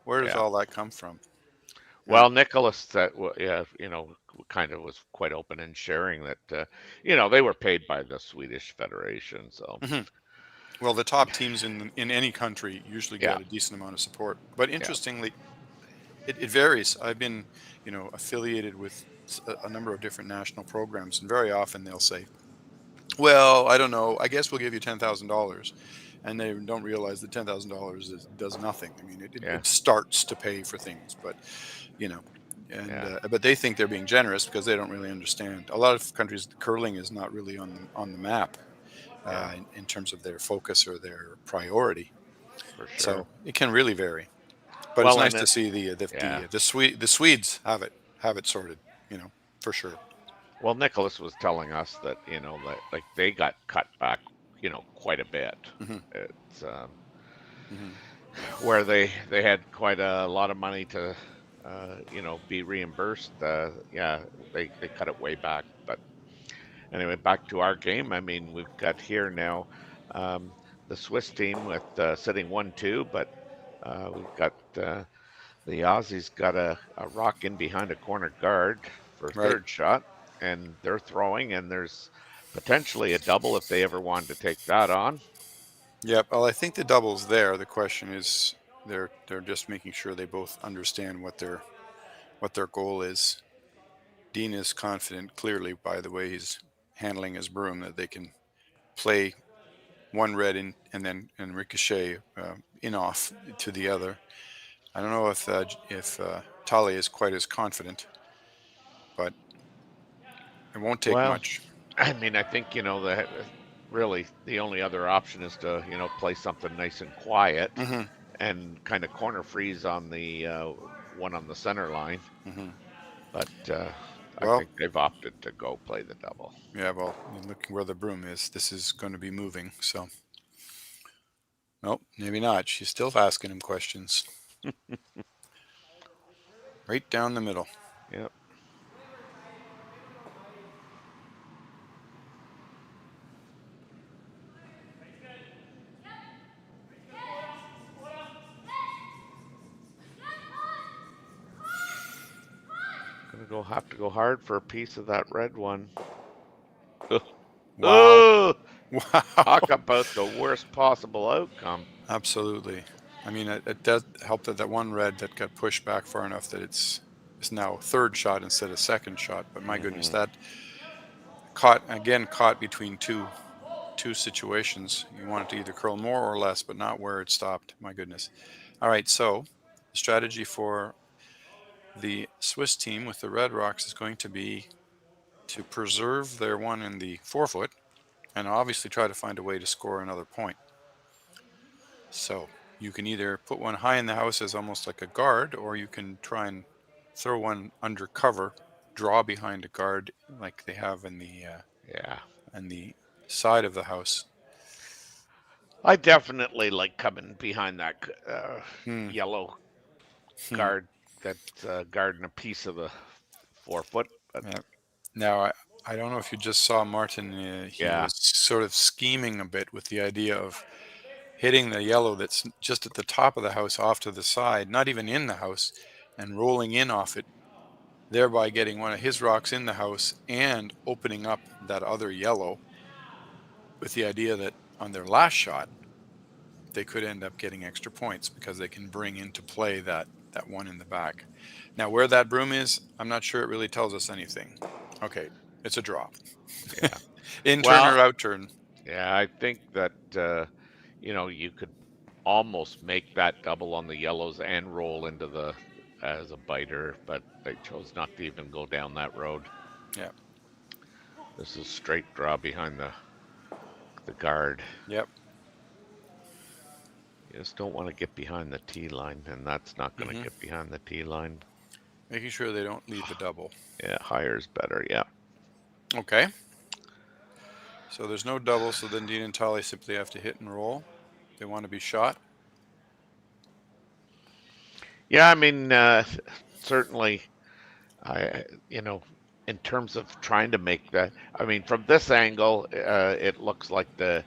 G: Where does all that come from?
F: Well, Nicholas, kind of was quite open in sharing that, they were paid by the Swedish Federation. So,
G: Well, the top teams in any country usually
F: Yeah.
G: get a decent amount of support. But interestingly, it varies. I've been, affiliated with a number of different national programs, and very often they'll say, "Well, I don't know. I guess we'll give you $10,000," and they don't realize that $10,000 does nothing. I mean,
F: Yeah.
G: it starts to pay for things, but but they think they're being generous because they don't really understand. A lot of countries, curling is not really on the map in terms of their focus or their priority.
F: For sure.
G: So it can really vary. But
F: Well,
G: it's nice
F: and
G: to see the Swedes have it sorted, for sure.
F: Well, Nicholas was telling us that that like they got cut back, quite a bit. It's where they had quite a lot of money to be reimbursed. They cut it way back. But anyway, back to our game. I mean, we've got here now the Swiss team with sitting 1-2, but we've got the Aussies got a rock in behind a corner guard for a third shot, and they're throwing, and there's potentially a double if they ever wanted to take that on.
G: Yeah, well, I think the double's there. The question is they're just making sure they both understand what their goal is. Dean is confident, clearly, by the way he's handling his broom, that they can play one red in and ricochet in off to the other. I don't know if Tahli is quite as confident, but it won't take much.
F: I mean, I think that really the only other option is to play something nice and quiet and kind of corner freeze on the one on the center line. But I think they've opted to go play the double.
G: Yeah, well, looking where the broom is, this is going to be moving. So, nope, maybe not. She's still asking him questions. Right down the middle.
F: Yep. Have to go hard for a piece of that red one.
G: Wow. Wow.
F: Talk about the worst possible outcome.
G: Absolutely. I mean, it does help that one red that got pushed back far enough that it's now third shot instead of second shot. But my goodness, that caught between two situations. You want it to either curl more or less, but not where it stopped. My goodness. All right, so the strategy for the Swiss team with the Red Rocks is going to be to preserve their one in the forefoot and obviously try to find a way to score another point. So you can either put one high in the house as almost like a guard, or you can try and throw one under cover, draw behind a guard like they have in the on the side of the house.
F: I definitely like coming behind that yellow guard that's guarding a piece of the forefoot. But
G: Now, I don't know if you just saw Martin. He was sort of scheming a bit with the idea of hitting the yellow that's just at the top of the house off to the side, not even in the house, and rolling in off it, thereby getting one of his rocks in the house and opening up that other yellow, with the idea that on their last shot, they could end up getting extra points because they can bring into play that one in the back. Now, where that broom is, I'm not sure it really tells us anything. Okay, it's a draw.
F: Yeah.
G: In turn or out turn.
F: Yeah, I think that, you could almost make that double on the yellows and roll into as a biter, but they chose not to even go down that road.
G: Yeah.
F: This is straight draw behind the guard.
G: Yep.
F: You just don't want to get behind the tee line, and that's not going to get behind the tee line.
G: Making sure they don't leave the double.
F: Yeah, higher's better, yeah.
G: Okay. So there's no double, so then Dean and Tahli simply have to hit and roll. They want to be shot.
F: Yeah, I mean, certainly, in terms of trying to make that, I mean, from this angle, it looks like the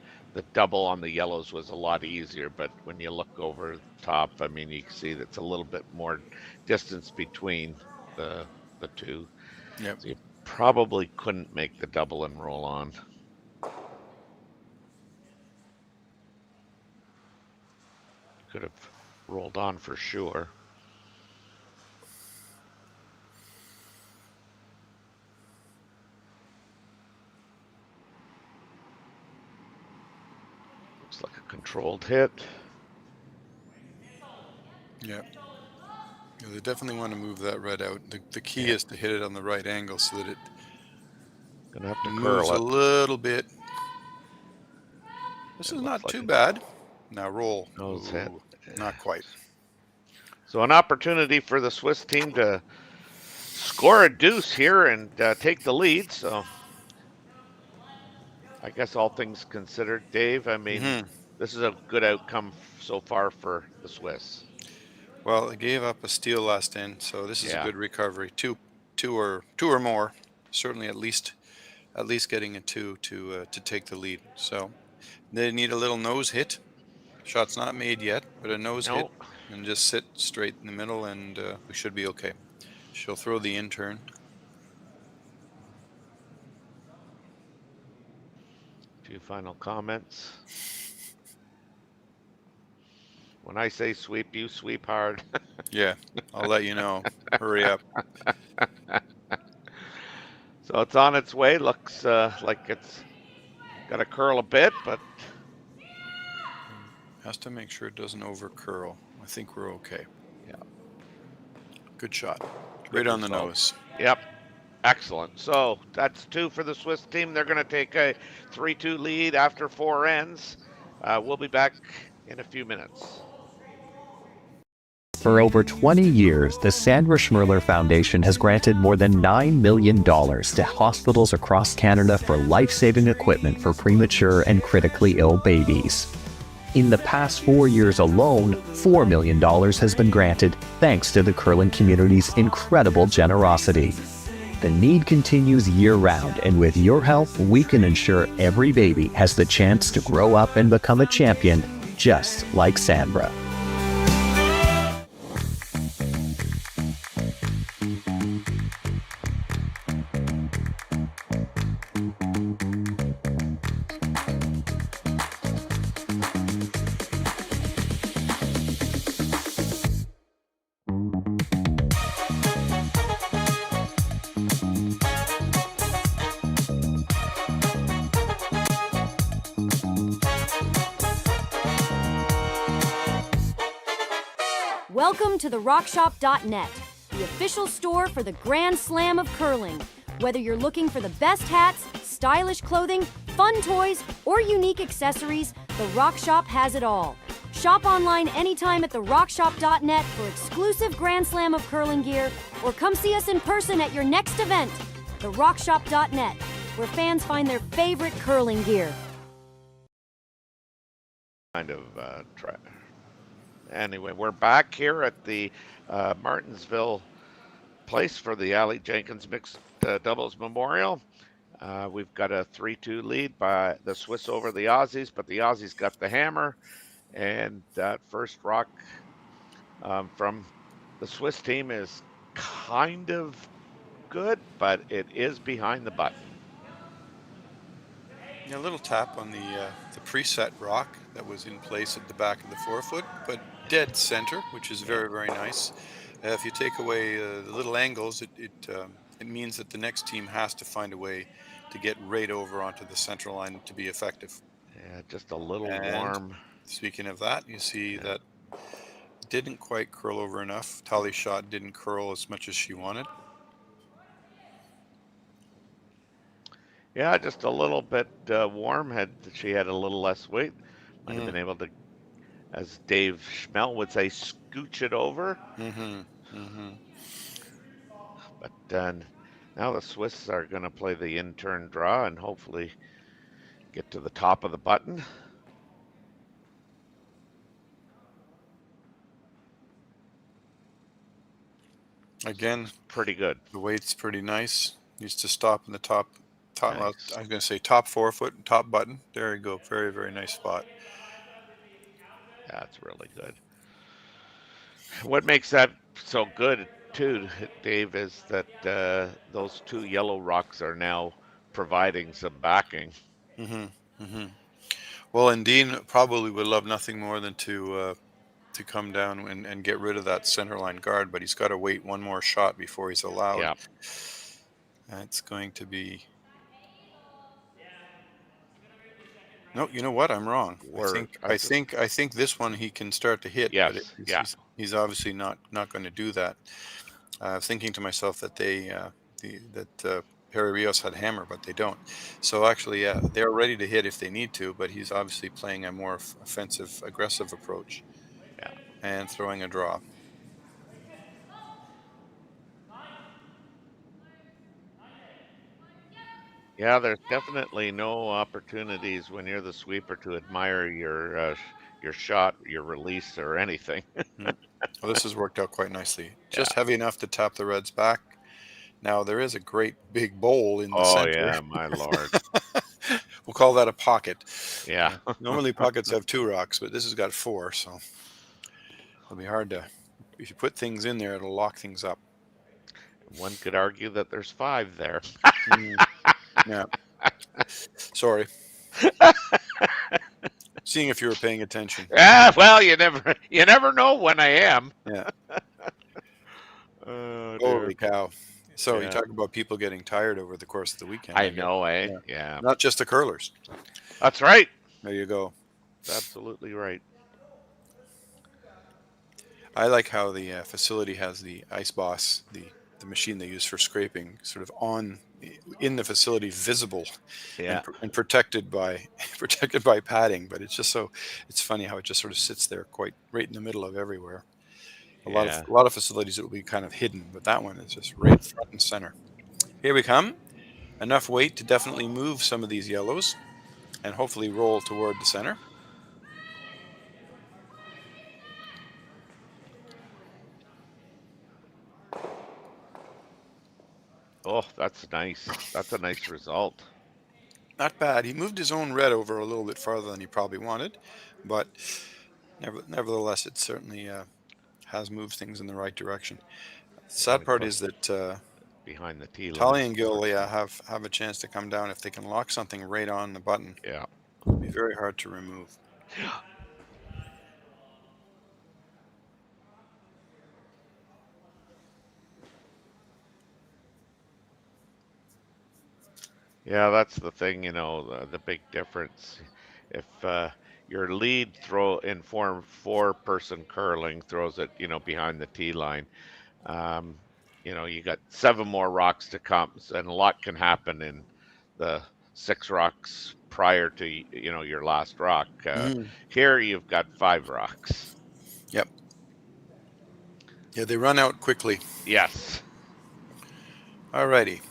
F: double on the yellows was a lot easier, but when you look over the top, I mean, you can see that's a little bit more distance between the two.
G: Yep.
F: So you probably couldn't make the double and roll on. could have rolled on for sure. Looks like a controlled hit.
G: Yeah. They definitely want to move that red out. The key is to hit it on the right angle so that it
F: Gonna have to
G: moves
F: curl
G: a
F: it.
G: little bit. This
F: It
G: is
F: looks
G: not
F: like
G: too
F: it.
G: bad. Now roll.
F: Nose hit.
G: Not quite.
F: So an opportunity for the Swiss team to score a deuce here and take the lead. So I guess all things considered, Dave, I mean, this is a good outcome so far for the Swiss.
G: Well, they gave up a steal last end, so this is a good recovery. Two or more. Certainly at least getting a 2 to take the lead. So they need a little nose hit. Shot's not made yet, but a nose hit and just sit straight in the middle, and we should be okay. She'll throw the intern.
F: Few final comments. When I say sweep, you sweep hard.
G: Yeah, I'll let you know. Hurry up.
F: So it's on its way. Looks like it's got to curl a bit, but
G: has to make sure it doesn't over curl. I think we're okay.
F: Yeah.
G: Good shot. Right on the nose.
F: Yep. Excellent. So that's 2 for the Swiss team. They're going to take a 3-2 lead after 4 ends. We'll be back in a few minutes.
J: For over 20 years, the Sandra Schmirler Foundation has granted more than $9 million to hospitals across Canada for life-saving equipment for premature and critically ill babies. In the past 4 years alone, $4 million has been granted thanks to the curling community's incredible generosity. The need continues year-round, and with your help, we can ensure every baby has the chance to grow up and become a champion, just like Sandra.
E: Welcome to the RockShop.net, the official store for the Grand Slam of curling. Whether you're looking for the best hats, stylish clothing, fun toys, or unique accessories, the Rock Shop has it all. Shop online anytime at the RockShop.net for exclusive Grand Slam of curling gear, or come see us in person at your next event. The RockShop.net, where fans find their favorite curling gear.
F: Kind of Anyway, we're back here at the Martensville place for the Aly Jenkins Mixed Doubles Memorial. We've got a 3-2 lead by the Swiss over the Aussies, but the Aussies got the hammer, and that first rock from the Swiss team is kind of good, but it is behind the button.
G: Yeah, a little tap on the preset rock that was in place at the back of the forefoot, but dead center, which is very, very nice. If you take away the little angles, it means that the next team has to find a way to get right over onto the central line to be effective.
F: Yeah, just a little
G: and
F: warm.
G: Speaking of that, you see that didn't quite curl over enough. Tahli's shot didn't curl as much as she wanted.
F: Yeah, just a little bit warm. She had a little less weight. Might have been able to, as Dave Schmel would say, scooch it over. But now the Swiss are going to play the in-turn draw and hopefully get to the top of the button.
G: Again,
F: pretty good.
G: The weight's pretty nice. Needs to stop in the top. Nice. I was going to say top forefoot, top button. There you go. Very, very nice spot.
F: That's really good. What makes that so good, too, Dave, is that those 2 yellow rocks are now providing some backing.
G: Well, and Dean probably would love nothing more than to to come down and get rid of that center line guard, but he's got to wait one more shot before he's allowed.
F: Yeah.
G: That's going to be. No, you know what? I'm wrong. I think this one he can start to hit.
F: Yes.
G: But he's obviously not going to do that. Thinking to myself that Perret Rios had hammer, but they don't. So actually, yeah, they're ready to hit if they need to, but he's obviously playing a more offensive, aggressive approach.
F: Yeah.
G: And throwing a draw.
F: Yeah, there's definitely no opportunities when you're the sweeper to admire your shot, your release, or anything.
G: Well, this has worked out quite nicely. Just heavy enough to tap the Reds back. Now there is a great big bowl in the center.
F: Oh yeah, my lord.
G: We'll call that a pocket.
F: Yeah.
G: Normally pockets have 2 rocks, but this has got 4, so it'll be hard to. If you put things in there, it'll lock things up.
F: One could argue that there's 5 there.
G: Yeah. Sorry. Seeing if you were paying attention.
F: Well, you never know when I am.
G: Yeah.
F: Oh,
G: holy cow. So you talk about people getting tired over the course of the weekend.
F: I know, eh? Yeah.
G: Not just the curlers.
F: That's right.
G: There you go.
F: Absolutely right.
G: I like how the facility has the Ice Boss, the machine they use for scraping, sort of in the facility, visible, and protected by padding. But it's just it's funny how it just sort of sits there, quite right in the middle of everywhere. A lot of facilities it will be kind of hidden, but that one is just right front and center. Here we come. Enough weight to definitely move some of these yellows, and hopefully roll toward the center.
F: Oh, that's nice. That's a nice result.
G: Not bad. He moved his own red over a little bit farther than he probably wanted, but nevertheless, it certainly has moved things in the right direction. The sad part is that
F: behind the tee line,
G: Tahli and Gill have a chance to come down if they can lock something right on the button.
F: Yeah,
G: it'll be very hard to remove.
F: Yeah, that's the thing, the big difference. If your lead throw in form 4-person curling throws it, behind the tee line, you got 7 more rocks to come, and a lot can happen in the 6 rocks prior to, your last rock. Here you've got 5 rocks.
G: Yep. Yeah, they run out quickly.
F: Yes.
G: Alrighty.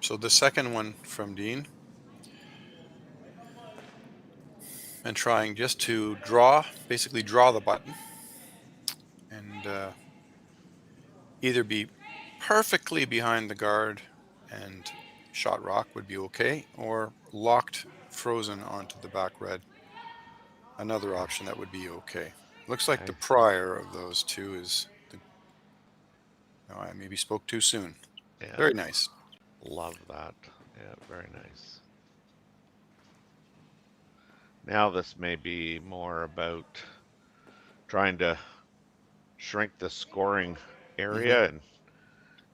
G: So the second one from Dean, and trying just to basically draw the button, and either be perfectly behind the guard and shot rock would be okay, or locked, frozen onto the back red. Another option that would be okay. Looks like the prior of those two is. I maybe spoke too soon.
F: Yeah.
G: Very nice.
F: Love that. Yeah, very nice. Now this may be more about trying to shrink the scoring area and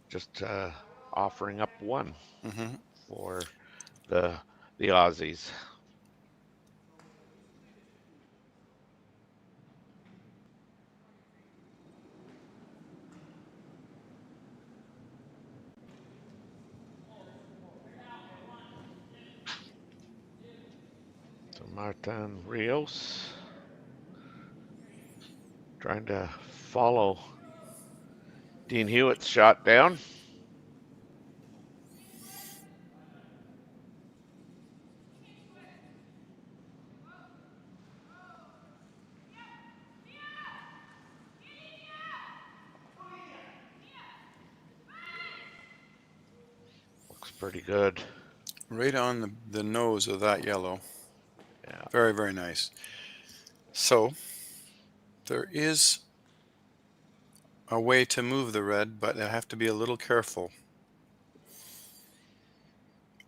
F: just offering up 1 for the Aussies. Martin Rios trying to follow Dean Hewitt's shot down. Looks pretty good.
G: Right on the nose of that yellow.
F: Yeah.
G: Very, very nice. So there is a way to move the red, but I have to be a little careful.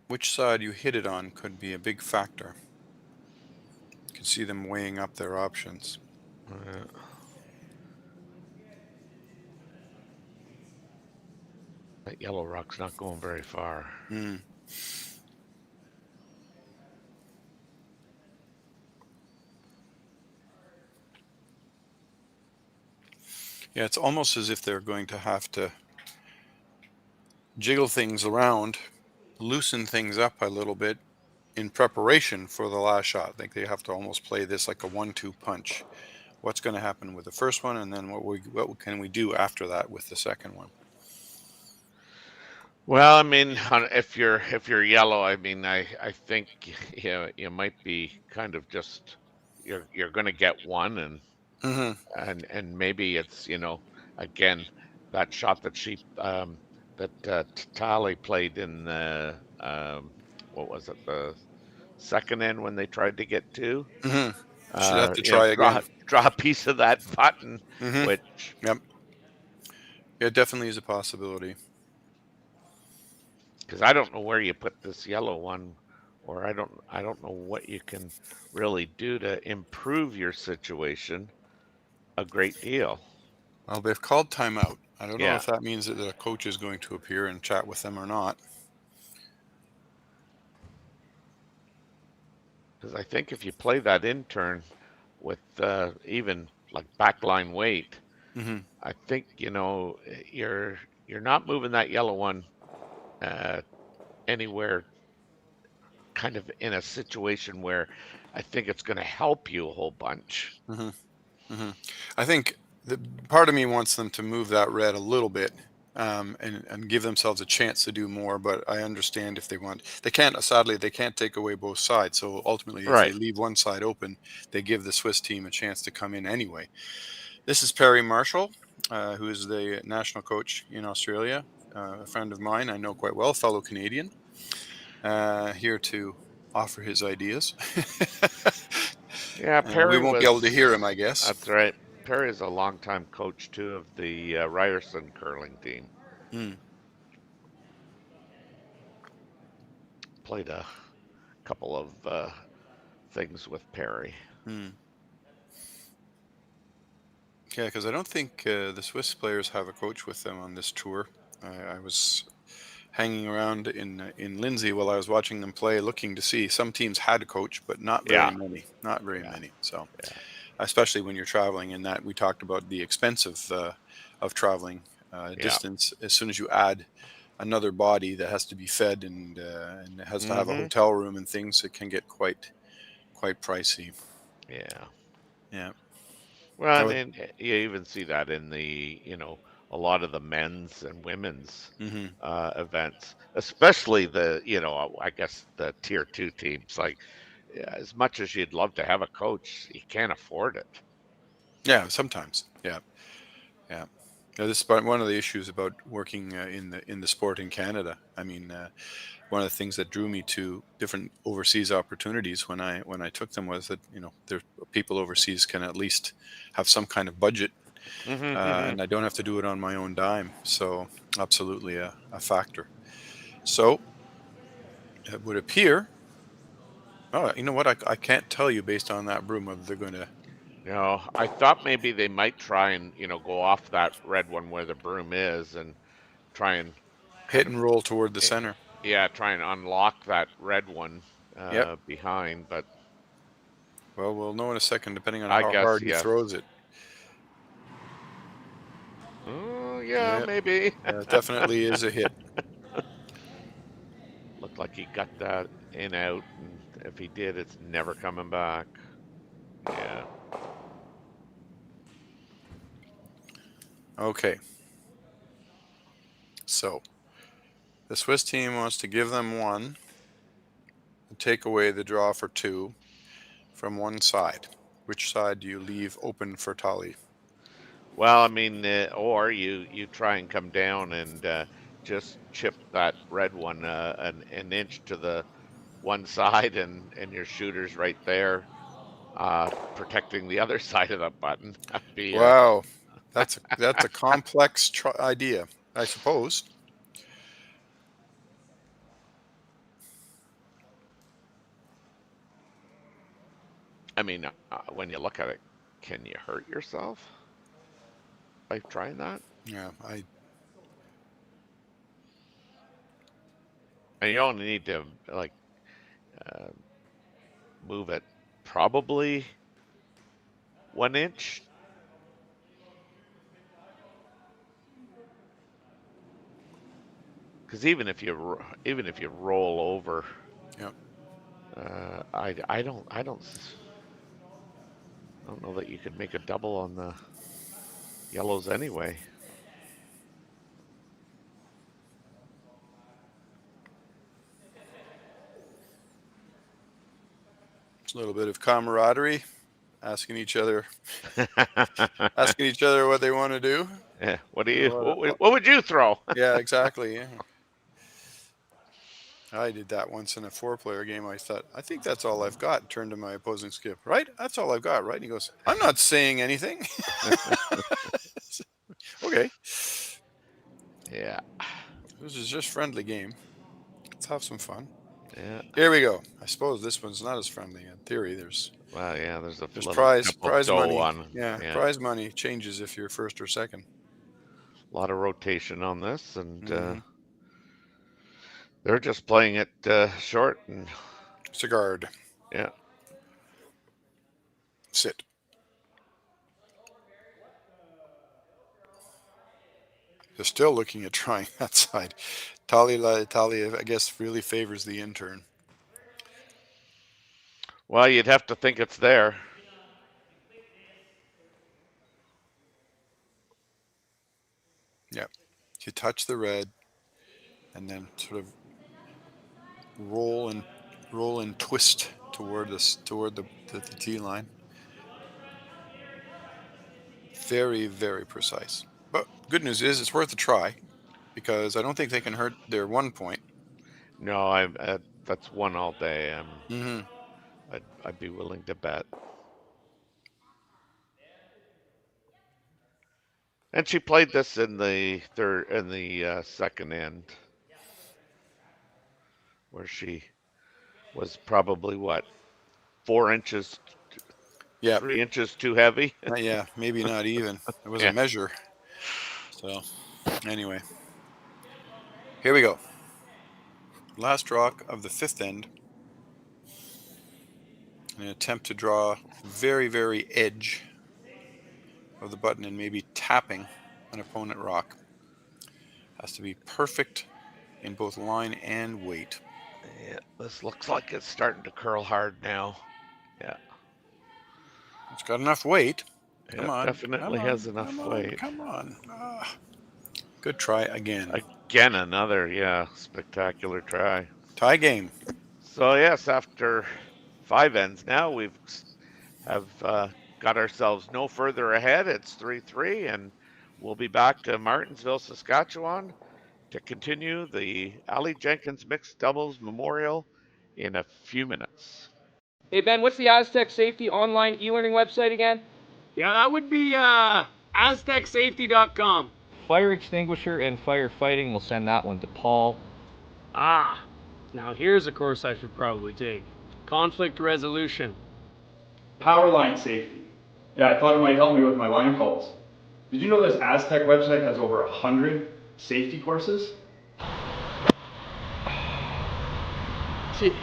G: Which side you hit it on could be a big factor. You can see them weighing up their options.
F: That yellow rock's not going very far.
G: Mm. Yeah, it's almost as if they're going to have to jiggle things around, loosen things up a little bit in preparation for the last shot. I think they have to almost play this like a 1-2 punch. What's going to happen with the first one, and then what can we do after that with the second one?
F: Well, I mean, if you're yellow, I mean, I think you might be kind of just you're going to get one, and maybe it's again that shot that Tahli played in the what was it, the second end when they tried to get two.
G: Should have to try again.
F: Draw a piece of that button, which
G: Yep, it definitely is a possibility.
F: Because I don't know where you put this yellow one, or I don't know what you can really do to improve your situation a great deal.
G: Well, they've called timeout. I don't know
F: Yeah.
G: if that means that the coach is going to appear and chat with them or not.
F: Because I think if you play that in turn with even like backline weight, I think you're not moving that yellow one anywhere kind of in a situation where I think it's going to help you a whole bunch.
G: I think the part of me wants them to move that red a little bit and give themselves a chance to do more, but I understand if they want. They can't, sadly, they can't take away both sides. So ultimately, if they leave one side open, they give the Swiss team a chance to come in anyway. This is Perry Marshall, who is the national coach in Australia, a friend of mine I know quite well, fellow Canadian, here to offer his ideas.
F: Yeah, Perry
G: we won't be able to hear him, I guess.
F: That's right. Perry is a longtime coach too of the Ryerson curling team. Played a couple of things with Perry.
G: Yeah, because I don't think the Swiss players have a coach with them on this tour. I was hanging around in Lindsay while I was watching them play, looking to see. Some teams had a coach, but not very many. Not very many. So, especially when you're traveling, and that we talked about the expense of traveling distance. As soon as you add another body that has to be fed and has to have a hotel room and things, it can get quite pricey. Yeah.
F: Well, and you even see that in the a lot of the men's and women's events, especially the I guess the tier 2 teams. Like, as much as you'd love to have a coach, you can't afford it.
G: Yeah, sometimes. Yeah. This is one of the issues about working in the sport in Canada. I mean, one of the things that drew me to different overseas opportunities when I took them was that there people overseas can at least have some kind of budget, and I don't have to do it on my own dime. So absolutely a factor. So it would appear. Oh, you know what? I can't tell you based on that broom whether they're going to.
F: I thought maybe they might try and go off that red one where the broom is and try and
G: hit and roll toward the center.
F: Yeah, try and unlock that red one behind, but
G: well, we'll know in a second, depending on how hard he throws it.
F: Oh, yeah, maybe.
G: It definitely is a hit.
F: Looked like he got that in out, and if he did, it's never coming back. Yeah.
G: Okay. So, the Swiss team wants to give them one and take away the draw for two from one side. Which side do you leave open for Tahli?
F: Well, I mean, or you try and come down and just chip that red one an inch to the one side, and your shooter's right there, protecting the other side of the button.
G: Wow, that's a complex idea, I suppose.
F: I mean, when you look at it, can you hurt yourself by trying that?
G: Yeah,
F: And you only need to like move it probably 1 inch. Because even if you roll over,
G: Yep.
F: I don't know that you could make a double on the yellows anyway.
G: It's a little bit of camaraderie, asking each other what they want to do.
F: Yeah. What would you throw?
G: Yeah, exactly. Yeah. I did that once in a 4-player game. I think that's all I've got. Turned to my opposing skip. Right? That's all I've got, right? And he goes, I'm not saying anything. Okay.
F: Yeah.
G: This is just friendly game. Let's have some fun.
F: Yeah.
G: Here we go. I suppose this one's not as friendly. In theory, there's prize money. Prize money changes if you're first or second.
F: A lot of rotation on this, and they're just playing it short and
G: Sagard.
F: Yeah.
G: Sit. They're still looking at trying that side. Tahli, I guess, really favors the intern.
F: Well, you'd have to think it's there.
G: Yep. You touch the red, and then sort of roll and twist toward the tee line. Very, very precise. But good news is it's worth a try, because I don't think they can hurt their 1 point.
F: No, that's one all day.
G: Mm-hmm.
F: I'd be willing to bet. And she played this in the second end, where she was probably 4 inches, 3 inches too heavy.
G: Yeah, maybe not even. It was a measure. So, anyway, here we go. Last rock of the 5th end. An attempt to draw very, very edge of the button and maybe tapping an opponent rock. Has to be perfect in both line and weight.
F: Yeah, this looks like it's starting to curl hard now. Yeah.
G: It's got enough weight. Come on.
F: Definitely has enough weight.
G: Come on. Good try again.
F: Again, another, spectacular try.
G: Tie game.
F: So, yes, after 5 ends now, we have got ourselves no further ahead. It's 3-3, and we'll be back to Martensville, Saskatchewan to continue the Aly Jenkins Mixed Doubles Memorial in a few minutes.
B: Hey Ben, what's the Aztec Safety online e-learning website again? Yeah, that would be aztecsafety.com.
A: Fire extinguisher and firefighting, we'll send that one to Paul.
B: Ah, now here's a course I should probably take. Conflict resolution.
C: Power line safety. Yeah, I thought it might help me with my line calls. Did you know this Aztec website has over 100 safety courses?
D: Jeez.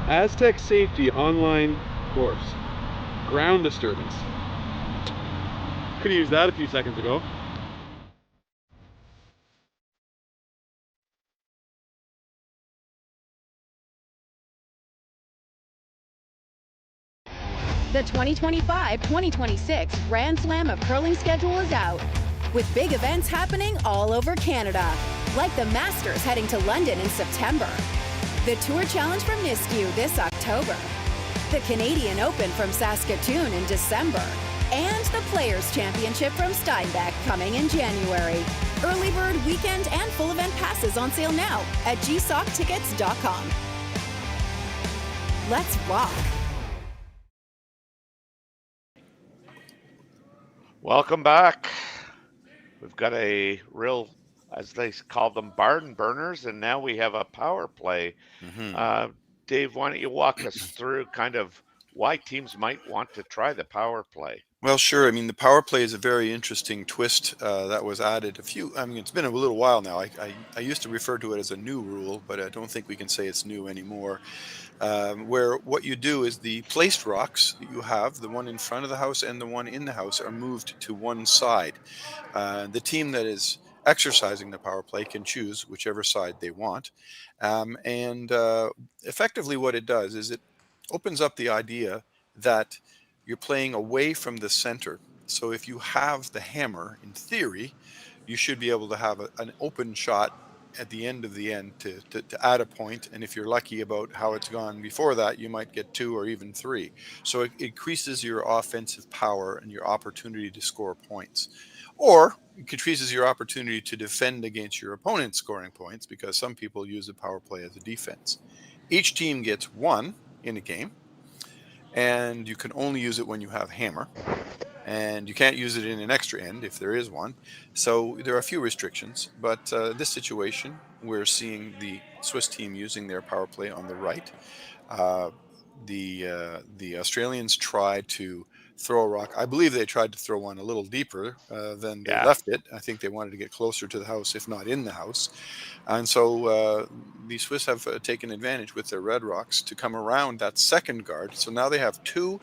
D: Aztec Safety online course. Ground disturbance. Could have used that a few seconds ago.
H: The 2025-2026 Grand Slam of Curling schedule is out, with big events happening all over Canada, like the Masters heading to London in September, the Tour Challenge from Nisku this October, the Canadian Open from Saskatchewan in December, and the Players' Championship from Steinbeck coming in January. Early bird weekend and full event passes on sale now at gsoctickets.com. Let's rock.
F: Welcome back. We've got a real, as they call them, barn burners, and now we have a power play. Dave, why don't you walk us through kind of why teams might want to try the power play?
G: Well, sure. I mean, the power play is a very interesting twist that was added I mean, it's been a little while now. I used to refer to it as a new rule, but I don't think we can say it's new anymore. Where what you do is the placed rocks that you have, the one in front of the house and the one in the house, are moved to one side. The team that is exercising the power play can choose whichever side they want. And effectively, what it does is it opens up the idea that you're playing away from the center. So if you have the hammer, in theory, you should be able to have an open shot at the end of the end to add a point. And if you're lucky about how it's gone before that, you might get 2 or even 3. So it increases your offensive power and your opportunity to score points. Or it increases your opportunity to defend against your opponent scoring points, because some people use the power play as a defense. Each team gets 1 in a game, and you can only use it when you have hammer, and you can't use it in an extra end if there is one. So there are a few restrictions, but this situation, we're seeing the Swiss team using their power play on the right. The Australians tried to throw a rock. I believe they tried to throw one a little deeper than they left it. I think they wanted to get closer to the house, if not in the house. And so the Swiss have taken advantage with their red rocks to come around that second guard. So now they have 2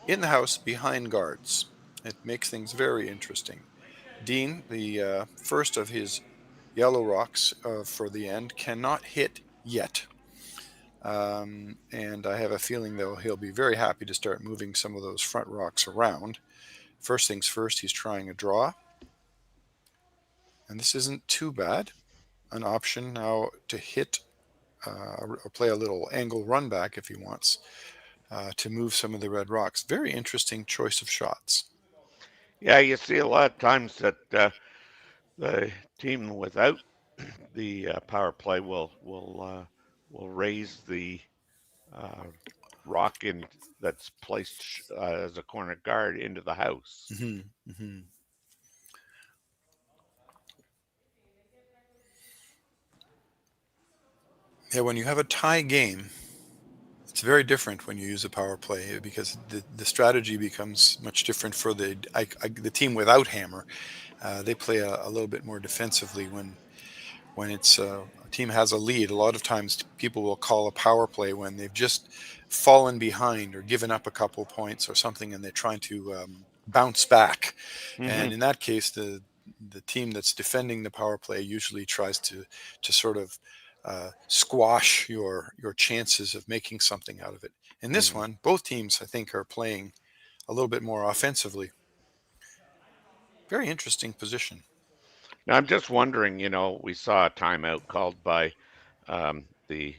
G: in the house behind guards. It makes things very interesting. Dean, the first of his yellow rocks for the end, cannot hit yet. And I have a feeling, though, he'll be very happy to start moving some of those front rocks around. First things first, he's trying a draw. And this isn't too bad. An option now to hit or play a little angle run back if he wants to move some of the red rocks. Very interesting choice of shots.
F: Yeah, you see a lot of times that the team without the power play will raise the rock in that's placed as a corner guard into the house.
G: Mm-hmm. Mm-hmm. Yeah, when you have a tie game, it's very different when you use a power play, because the strategy becomes much different for the team without hammer. They play a little bit more defensively when it's a team has a lead. A lot of times people will call a power play when they've just fallen behind or given up a couple points or something, and they're trying to bounce back. Mm-hmm. And in that case, the team that's defending the power play usually tries to sort of squash your chances of making something out of it. In this one, both teams, I think, are playing a little bit more offensively. Very interesting position.
F: Now, I'm just wondering, we saw a timeout called by the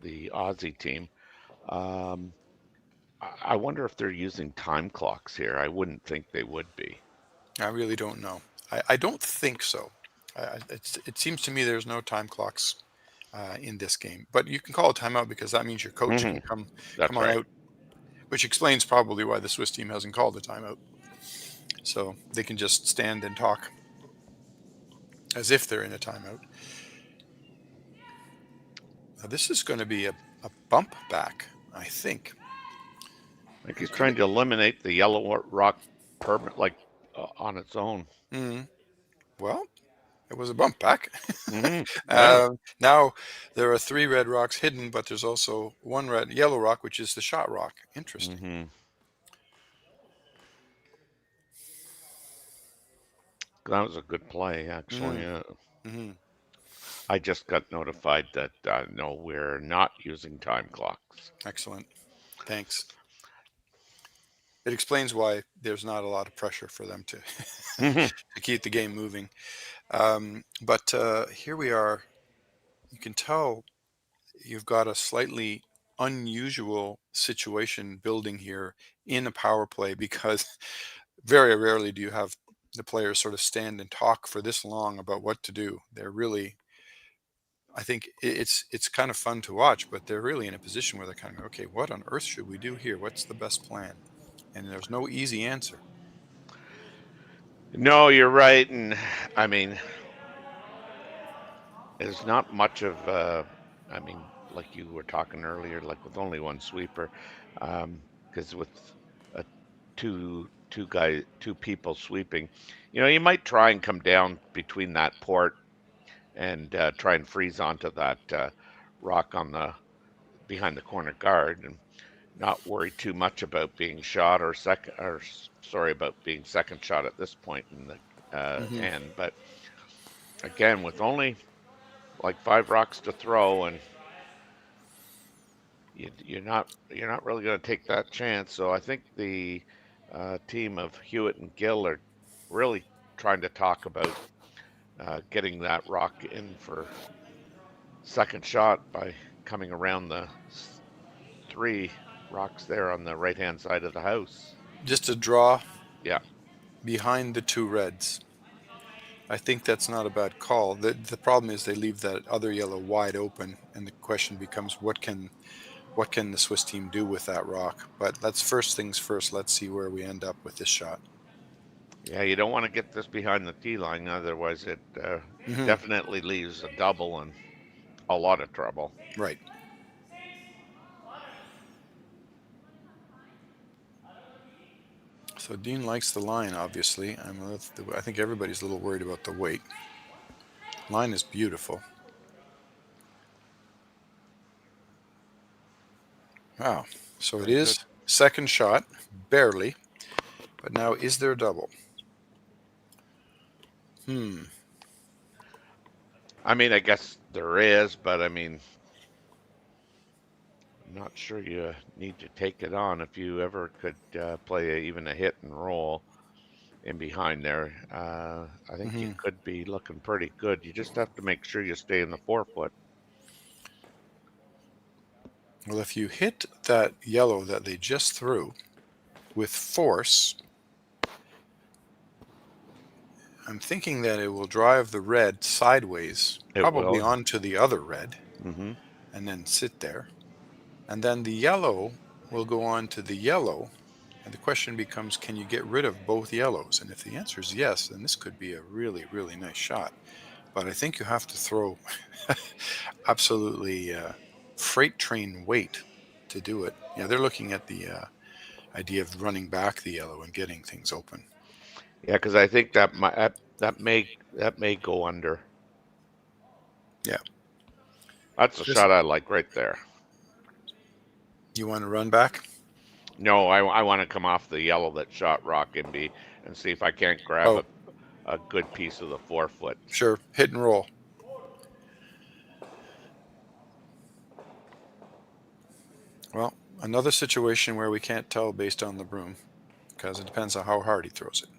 F: Aussie team. I wonder if they're using time clocks here. I wouldn't think they would be.
G: I really don't know. I don't think so. It seems to me there's no time clocks in this game, but you can call a timeout because that means your coach can come on out, which explains probably why the Swiss team hasn't called a timeout. So they can just stand and talk as if they're in a timeout. Now this is going to be a bump back, I think.
F: Like he's trying to eliminate the yellow rock permit, on its own.
G: Mm-hmm. Well, it was a bump back.
F: Mm-hmm. Yeah.
G: Now there are 3 red rocks hidden, but there's also 1 yellow rock, which is the shot rock. Interesting.
F: Mm-hmm. That was a good play, actually. Mm-hmm. I just got notified that no, we're not using time clocks.
G: Excellent. Thanks. It explains why there's not a lot of pressure for them to to keep the game moving. But here we are. You can tell you've got a slightly unusual situation building here in a power play, because very rarely do you have the players sort of stand and talk for this long about what to do. They're really, I think it's kind of fun to watch, but they're really in a position where they're kind of, okay, what on earth should we do here? What's the best plan? And there's no easy answer.
F: No, you're right. And I mean, there's not much of, like you were talking earlier, like with only 1 sweeper, because with two people sweeping. You know, you might try and come down between that port and try and freeze onto that rock on the behind the corner guard, and not worry too much about being shot or sorry, about being second shot at this point in the end. But again, with only like 5 rocks to throw, and you're not really going to take that chance. So I think the team of Hewitt and Gill are really trying to talk about getting that rock in for second shot by coming around the 3 rocks there on the right hand side of the house.
G: Just a draw.
F: Yeah.
G: Behind the 2 reds. I think that's not a bad call. The problem is they leave that other yellow wide open, and the question becomes what can the Swiss team do with that rock? But let's first things first. Let's see where we end up with this shot.
F: Yeah, you don't want to get this behind the tee line, otherwise it definitely leaves a double and a lot of trouble.
G: Right. So Dean likes the line, obviously. I think everybody's a little worried about the weight. Line is beautiful. Wow. So it is second shot, barely. But now, is there a double?
F: I mean, I guess there is, but I mean, I'm not sure you need to take it on. If you ever could play even a hit and roll in behind there, I think you could be looking pretty good. You just have to make sure you stay in the 4-foot.
G: Well, if you hit that yellow that they just threw with force, I'm thinking that it will drive the red sideways, probably onto the other red, and then sit there. And then the yellow will go on to the yellow. And the question becomes, can you get rid of both yellows? And if the answer is yes, then this could be a really, really nice shot. But I think you have to throw absolutely freight train weight to do it. Yeah, they're looking at the idea of running back the yellow and getting things open.
F: Yeah, because I think that may go under.
G: Yeah.
F: That's a shot I like right there.
G: You want to run back?
F: No, I want to come off the yellow that shot rock and see if I can't grab a good piece of the 4-foot.
G: Sure, hit and roll. Well, another situation where we can't tell based on the broom, because it depends on how hard he throws it.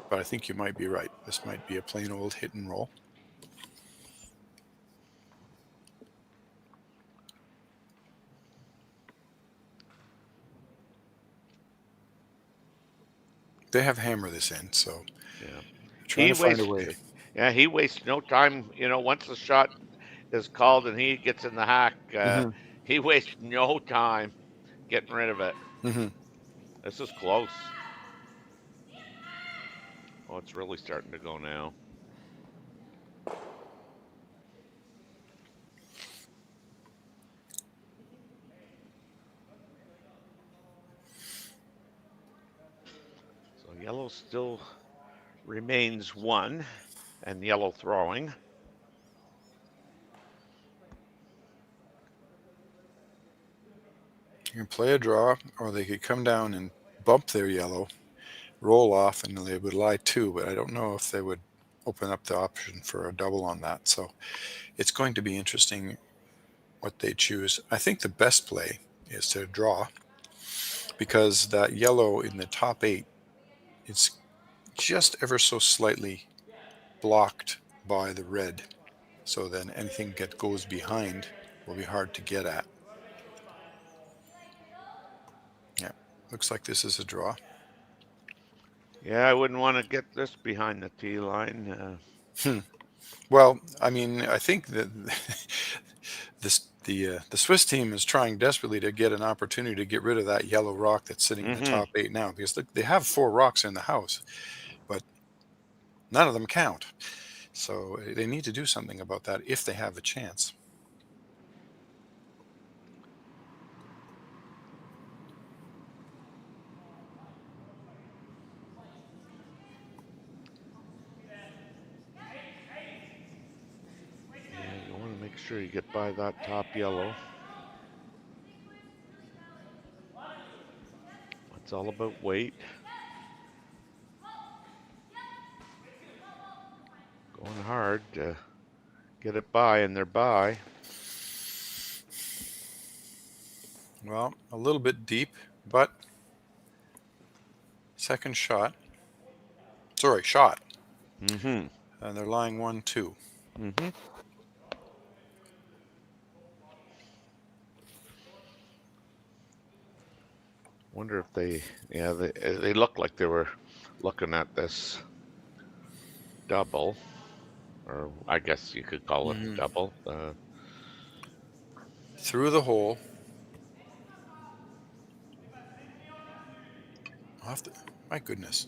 G: But I think you might be right. This might be a plain old hit and roll. They have hammered this in, so trying to find a way.
F: Yeah, he wastes no time. You know, once the shot is called and he gets in the hack, he wastes no time getting rid of it. This is close. Oh, it's really starting to go now. So yellow still remains 1 and yellow throwing.
G: You can play a draw, or they could come down and bump their yellow, roll off, and they would lie 2, but I don't know if they would open up the option for a double on that. So it's going to be interesting what they choose. I think the best play is to draw, because that yellow in the top 8, it's just ever so slightly blocked by the red. So then anything that goes behind will be hard to get at. Yeah, looks like this is a draw.
F: Yeah, I wouldn't want to get this behind the tee line.
G: Well, I mean, I think that the Swiss team is trying desperately to get an opportunity to get rid of that yellow rock that's sitting in the top 8 now, because they have 4 rocks in the house, but none of them count. So they need to do something about that if they have a chance.
F: sure you get by that top yellow. It's all about weight. Going hard to get it by, and they're by.
G: Well, a little bit deep, but second shot. Sorry, shot.
F: Mm-hmm.
G: And they're lying 1-2.
F: Mm-hmm. Wonder if they look like they were looking at this double, or I guess you could call it a double.
G: Through the hole. My goodness.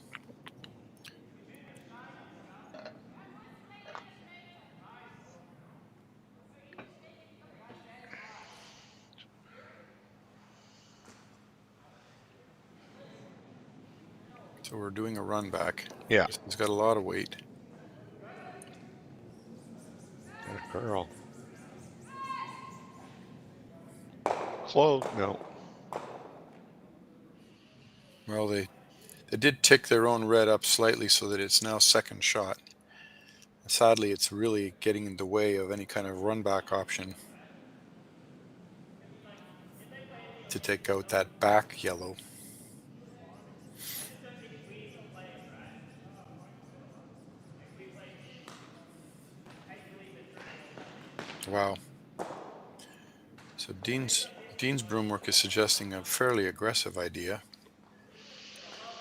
G: So we're doing a run back.
F: Yeah.
G: It's got a lot of weight.
F: Got a curl. Close. No.
G: Well, they did tick their own red up slightly so that it's now second shot. Sadly, it's really getting in the way of any kind of run back option to take out that back yellow. Wow. So Dean's broomwork is suggesting a fairly aggressive idea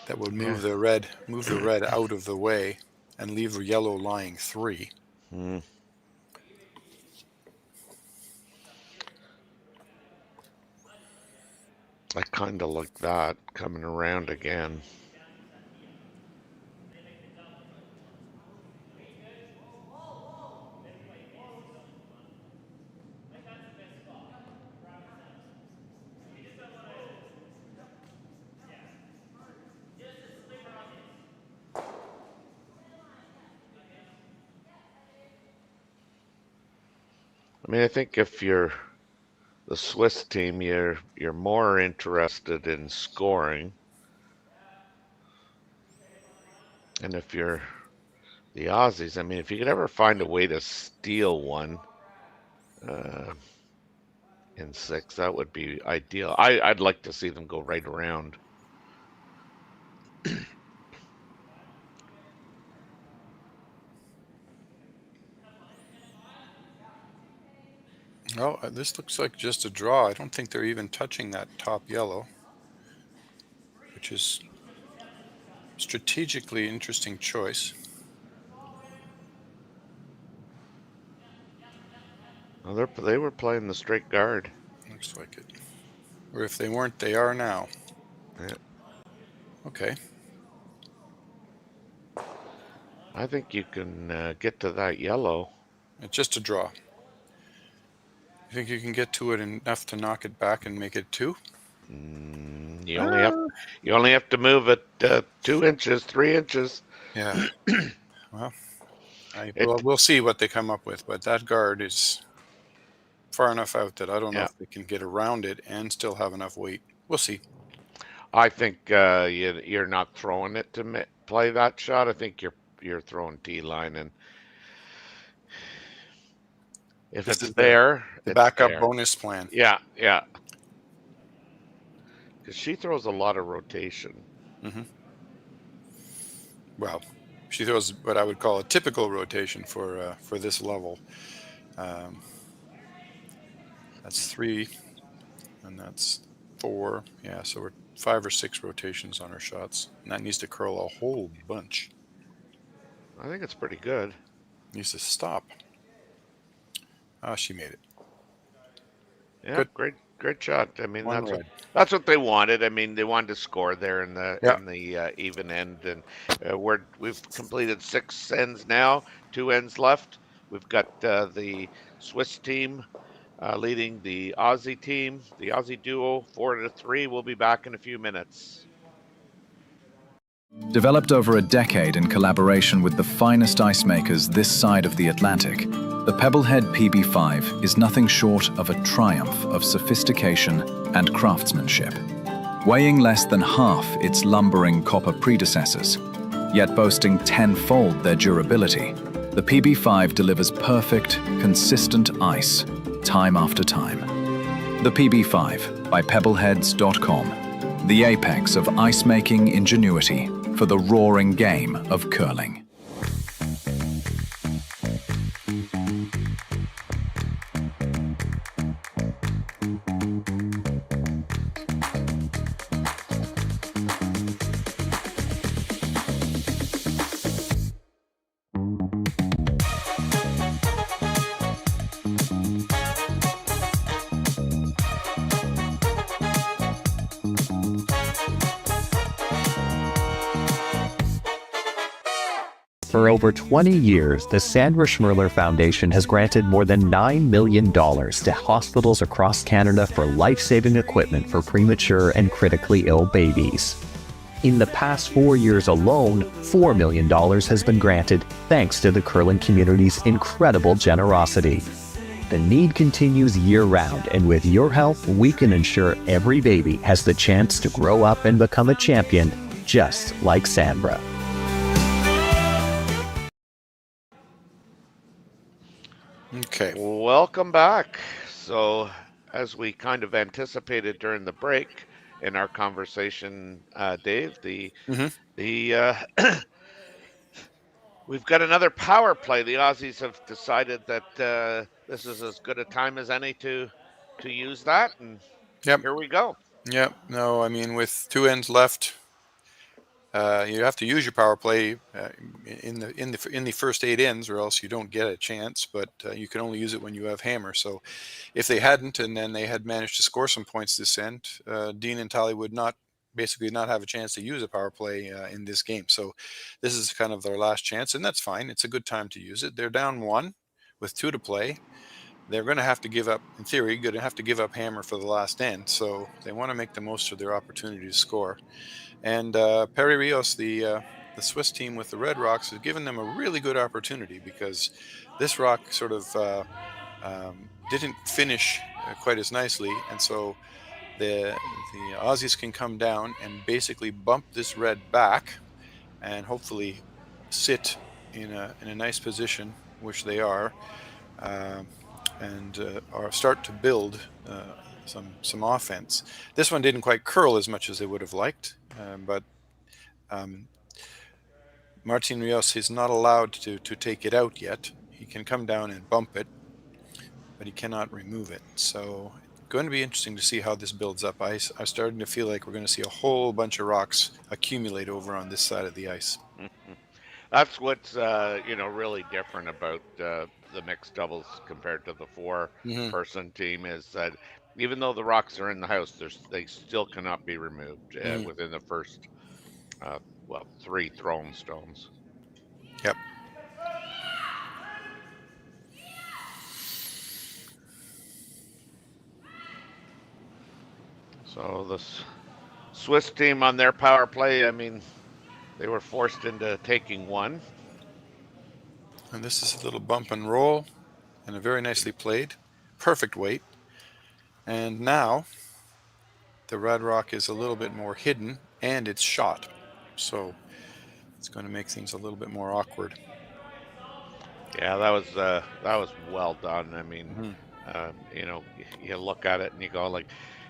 G: that would move the red out of the way and leave the yellow lying 3.
F: I kind of like that coming around again. I mean, I think if you're the Swiss team, you're more interested in scoring, and if you're the Aussies, I mean, if you could ever find a way to steal one in 6, that would be ideal. I'd like to see them go right around.
G: Oh, this looks like just a draw. I don't think they're even touching that top yellow, which is strategically interesting choice.
F: Well, they were playing the straight guard.
G: Looks like it. Or if they weren't, they are now.
F: Yeah.
G: Okay.
F: I think you can get to that yellow.
G: It's just a draw. You think you can get to it enough to knock it back and make it 2?
F: You only have to move it 2 inches, 3 inches.
G: Yeah. Well, we'll see what they come up with, but that guard is far enough out that I don't know if they can get around it and still have enough weight. We'll see.
F: I think you're not throwing it to play that shot. I think you're throwing T-line, and if it's there,
G: the backup bonus plan.
F: Yeah. Because she throws a lot of rotation.
G: Well, she throws what I would call a typical rotation for this level. That's 3, and that's 4. Yeah, so we're 5 or 6 rotations on her shots, and that needs to curl a whole bunch.
F: I think it's pretty good.
G: Needs to stop. She made it.
F: Yeah, good. Great shot. I mean, that's what they wanted. I mean, they wanted to score there in the even end, and we've completed 6 ends now, 2 ends left. We've got the Swiss team leading the Aussie team, the Aussie duo, 4-3. We'll be back in a few minutes.
I: Developed over a decade in collaboration with the finest ice makers this side of the Atlantic, the Pebblehead PB5 is nothing short of a triumph of sophistication and craftsmanship. Weighing less than half its lumbering copper predecessors, yet boasting tenfold their durability, the PB5 delivers perfect, consistent ice, time after time. The PB5 by Pebbleheads.com, the apex of ice-making ingenuity for the roaring game of curling.
J: For over 20 years, the Sandra Schmirler Foundation has granted more than $9 million to hospitals across Canada for life-saving equipment for premature and critically ill babies. In the past 4 years alone, $4 million has been granted thanks to the curling community's incredible generosity. The need continues year-round, and with your help, we can ensure every baby has the chance to grow up and become a champion, just like Sandra.
G: Okay.
F: Welcome back. So, as we kind of anticipated during the break in our conversation, Dave, we've got another power play. The Aussies have decided that this is as good a time as any to use that, and
G: Yep.
F: here we go.
G: Yep. No, I mean, with 2 ends left, you have to use your power play in the first 8 ends, or else you don't get a chance. But you can only use it when you have hammer. So, if they hadn't, and then they had managed to score some points this end, Dean and Tahli would basically not have a chance to use a power play in this game. So, this is kind of their last chance, and that's fine. It's a good time to use it. They're down 1 with 2 to play. They're going to have to give up, in theory, going to have to give up hammer for the last end. So, they want to make the most of their opportunity to score. And Perret Rios, the Swiss team with the Red Rocks, has given them a really good opportunity, because this rock sort of didn't finish quite as nicely, and so the Aussies can come down and basically bump this red back, and hopefully sit in a nice position, which they are, and start to build some offense. This one didn't quite curl as much as they would have liked, but Martin Rios is not allowed to take it out yet. He can come down and bump it, but he cannot remove it. So it's going to be interesting to see how this builds up. I'm starting to feel like we're going to see a whole bunch of rocks accumulate over on this side of the ice.
F: That's what's really different about the mixed doubles compared to the 4-person team, is that even though the rocks are in the house, they still cannot be removed within the first 3 thrown stones.
G: Yep.
F: So the Swiss team on their power play, I mean, they were forced into taking 1.
G: And this is a little bump and roll, and a very nicely played. Perfect weight. And now the red rock is a little bit more hidden, and it's shot. So it's going to make things a little bit more awkward.
F: Yeah, that was well done. I mean, you look at it and you go, like,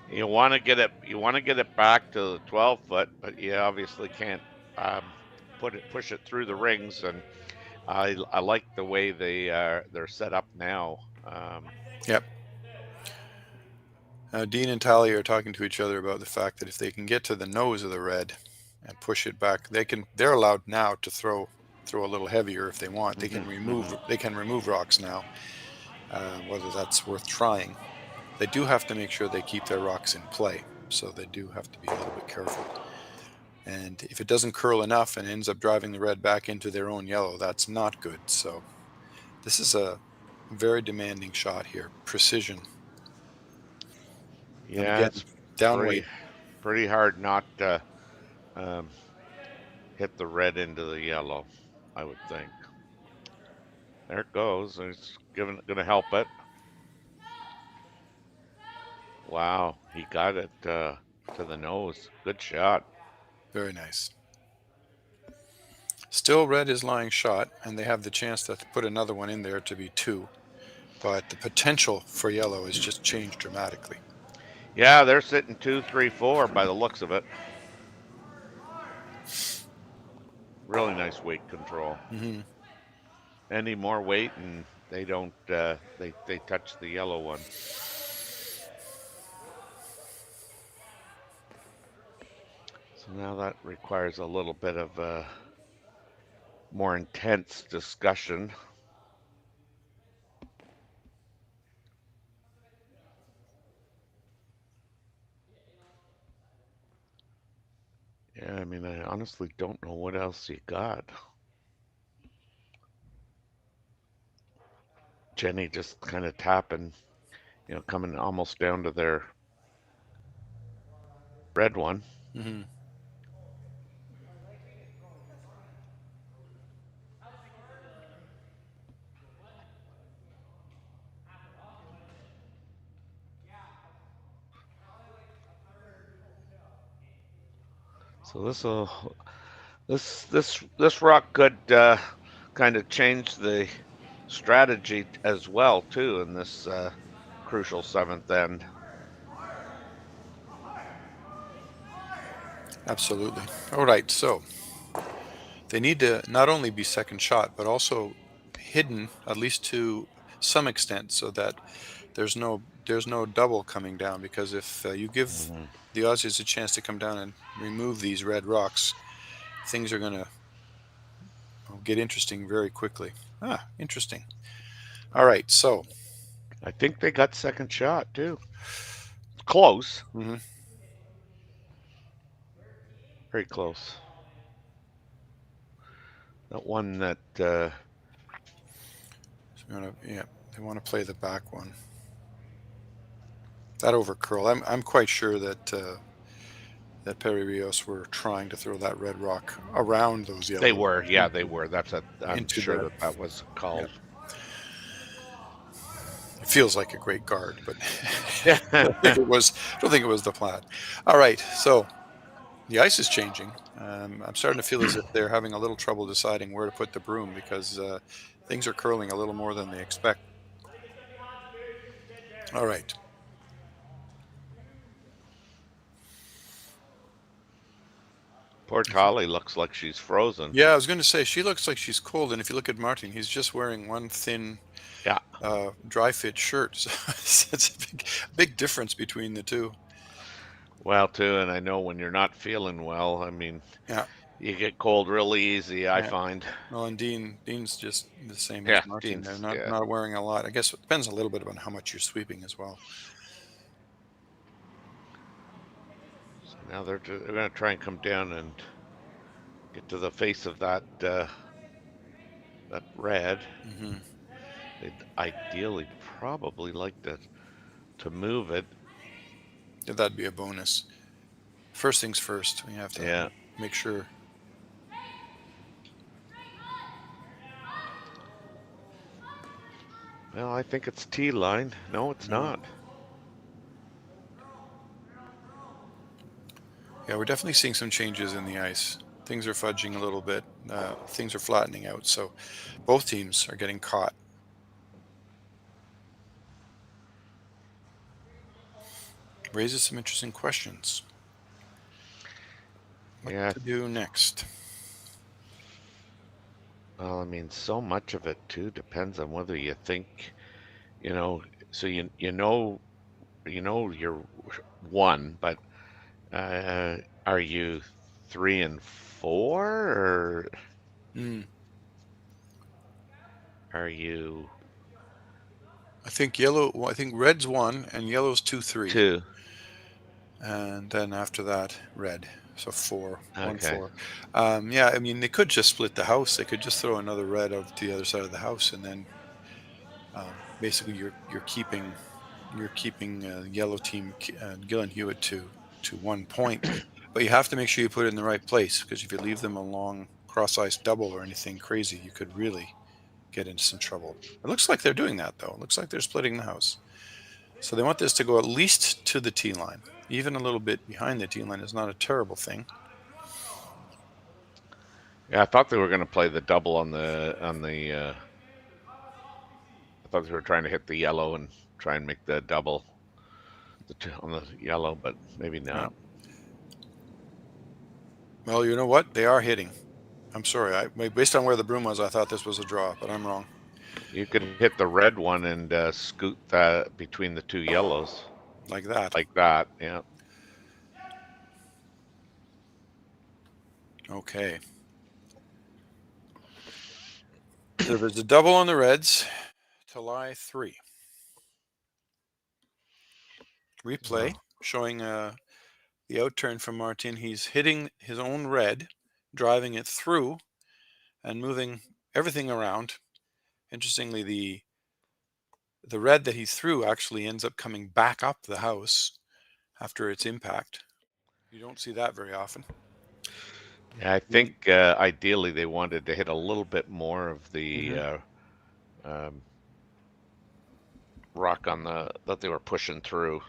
F: you want to get it back to the 12 foot, but you obviously can't push it through the rings. And I like the way they're set up now.
G: Yep. Dean and Tahli are talking to each other about the fact that if they can get to the nose of the red and push it back, they're allowed now to throw a little heavier if they want. They can remove rocks now, whether that's worth trying. They do have to make sure they keep their rocks in play, so they do have to be a little bit careful. And if it doesn't curl enough and ends up driving the red back into their own yellow, that's not good. So this is a very demanding shot here. Precision.
F: Yeah, it's
G: down weight.
F: Pretty hard not hit the red into the yellow, I would think. There it goes. It's gonna help it. Wow, he got it to the nose. Good shot.
G: Very nice. Still red is lying shot, and they have the chance to put another one in there to be 2. But the potential for yellow has just changed dramatically.
F: Yeah, they're sitting 2, 3, 4 by the looks of it. Really nice weight control.
G: Mm-hmm.
F: Any more weight, and they don't. They touch the yellow one. So now that requires a little bit of more intense discussion. Yeah, I mean, I honestly don't know what else you got. Jenny just kind of tapping, coming almost down to their red one.
G: Mm-hmm.
F: So this rock could kind of change the strategy as well too in this crucial 7th end.
G: Absolutely. All right, so they need to not only be second shot, but also hidden, at least to some extent, so that there's no double coming down. Because if you give the Aussies a chance to come down and remove these red rocks, things are going to get interesting very quickly. Interesting. All right, so
F: I think they got second shot too. Close.
G: Mm-hmm.
F: Very close. That one that
G: they want to play the back one. That over curl. I'm quite sure that that Perret Rios were trying to throw that red rock around those yellow.
F: They were, yeah, they were. I'm sure that was called.
G: Yeah. It feels like a great guard, but I don't think it was the plan. All right, so the ice is changing. I'm starting to feel as if they're having a little trouble deciding where to put the broom, because things are curling a little more than they expect. All right.
F: Poor Tahli looks like she's frozen.
G: Yeah, I was going to say, she looks like she's cold. And if you look at Martin, he's just wearing one thin dry fit shirt. So it's a big difference between the two.
F: Well, too, and I know when you're not feeling well, I mean,
G: yeah,
F: you get cold really easy, I find.
G: Well, and Dean's just the same as Martin. They're not wearing a lot. I guess it depends a little bit on how much you're sweeping as well.
F: So now they're going to try and come down and get to the face of that red.
G: Mm-hmm.
F: They'd ideally probably like to move it.
G: Yeah, that'd be a bonus. First things first. We have to make sure.
F: Well, I think it's T-line. No, it's not.
G: Yeah, we're definitely seeing some changes in the ice. Things are fudging a little bit. Things are flattening out. So both teams are getting caught. Raises some interesting questions. What to do next?
F: Well, I mean, so much of it too depends on whether you think, so you know you're 1, but are you 3 and 4, or are you?
G: I think red's 1 and yellow's 2, 3.
F: 2.
G: And then after that, red. So 4,
F: okay.
G: 1, 4. Yeah, I mean, they could just split the house. They could just throw another red out to the other side of the house, and then basically you're keeping yellow team Gill and Hewitt to 1 point. But you have to make sure you put it in the right place, because if you leave them along cross-ice double or anything crazy, you could really get into some trouble. It looks like they're doing that, though. It looks like they're splitting the house. So they want this to go at least to the tee line. Even a little bit behind the tee line is not a terrible thing.
F: Yeah, I thought they were going to play the double on the. I thought they were trying to hit the yellow and try and make the double on the yellow, but maybe not.
G: Well, you know what? They are hitting. I'm sorry. Based on where the broom was, I thought this was a draw, but I'm wrong.
F: You could hit the red one and scoot that between the two yellows.
G: Like that.
F: Like that, yeah.
G: Okay. So there's a double on the reds to lie 3. Replay showing the outturn from Martin. He's hitting his own red, driving it through and moving everything around. Interestingly, the red that he threw actually ends up coming back up the house after its impact. You don't see that very often.
F: Yeah, I think ideally they wanted to hit a little bit more of the rock on that they were pushing through.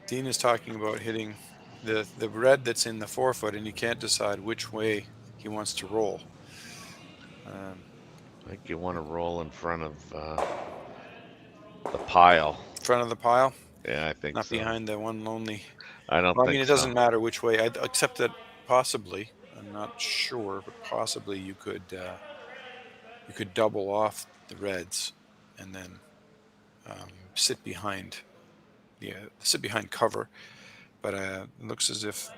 G: Dean is talking about hitting the red that's in the 4-foot, and he can't decide which way he wants to roll.
F: I think you want to roll in front of the pile.
G: In front of the pile?
F: Yeah, I think
G: Not
F: so.
G: behind the one lonely.
F: I don't
G: Well,
F: think
G: I mean, it doesn't matter which way, except that possibly, I'm not sure, but possibly you could double off the reds and then sit behind cover. But it looks as if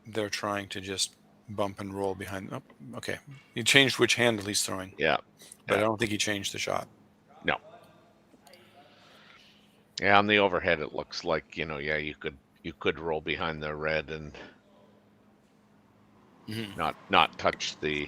G: they're trying to just bump and roll behind. Oh, okay. He changed which handle he's throwing.
F: Yeah.
G: But I don't think he changed the shot.
F: No. Yeah, on the overhead it looks like, you could roll behind the red and not touch the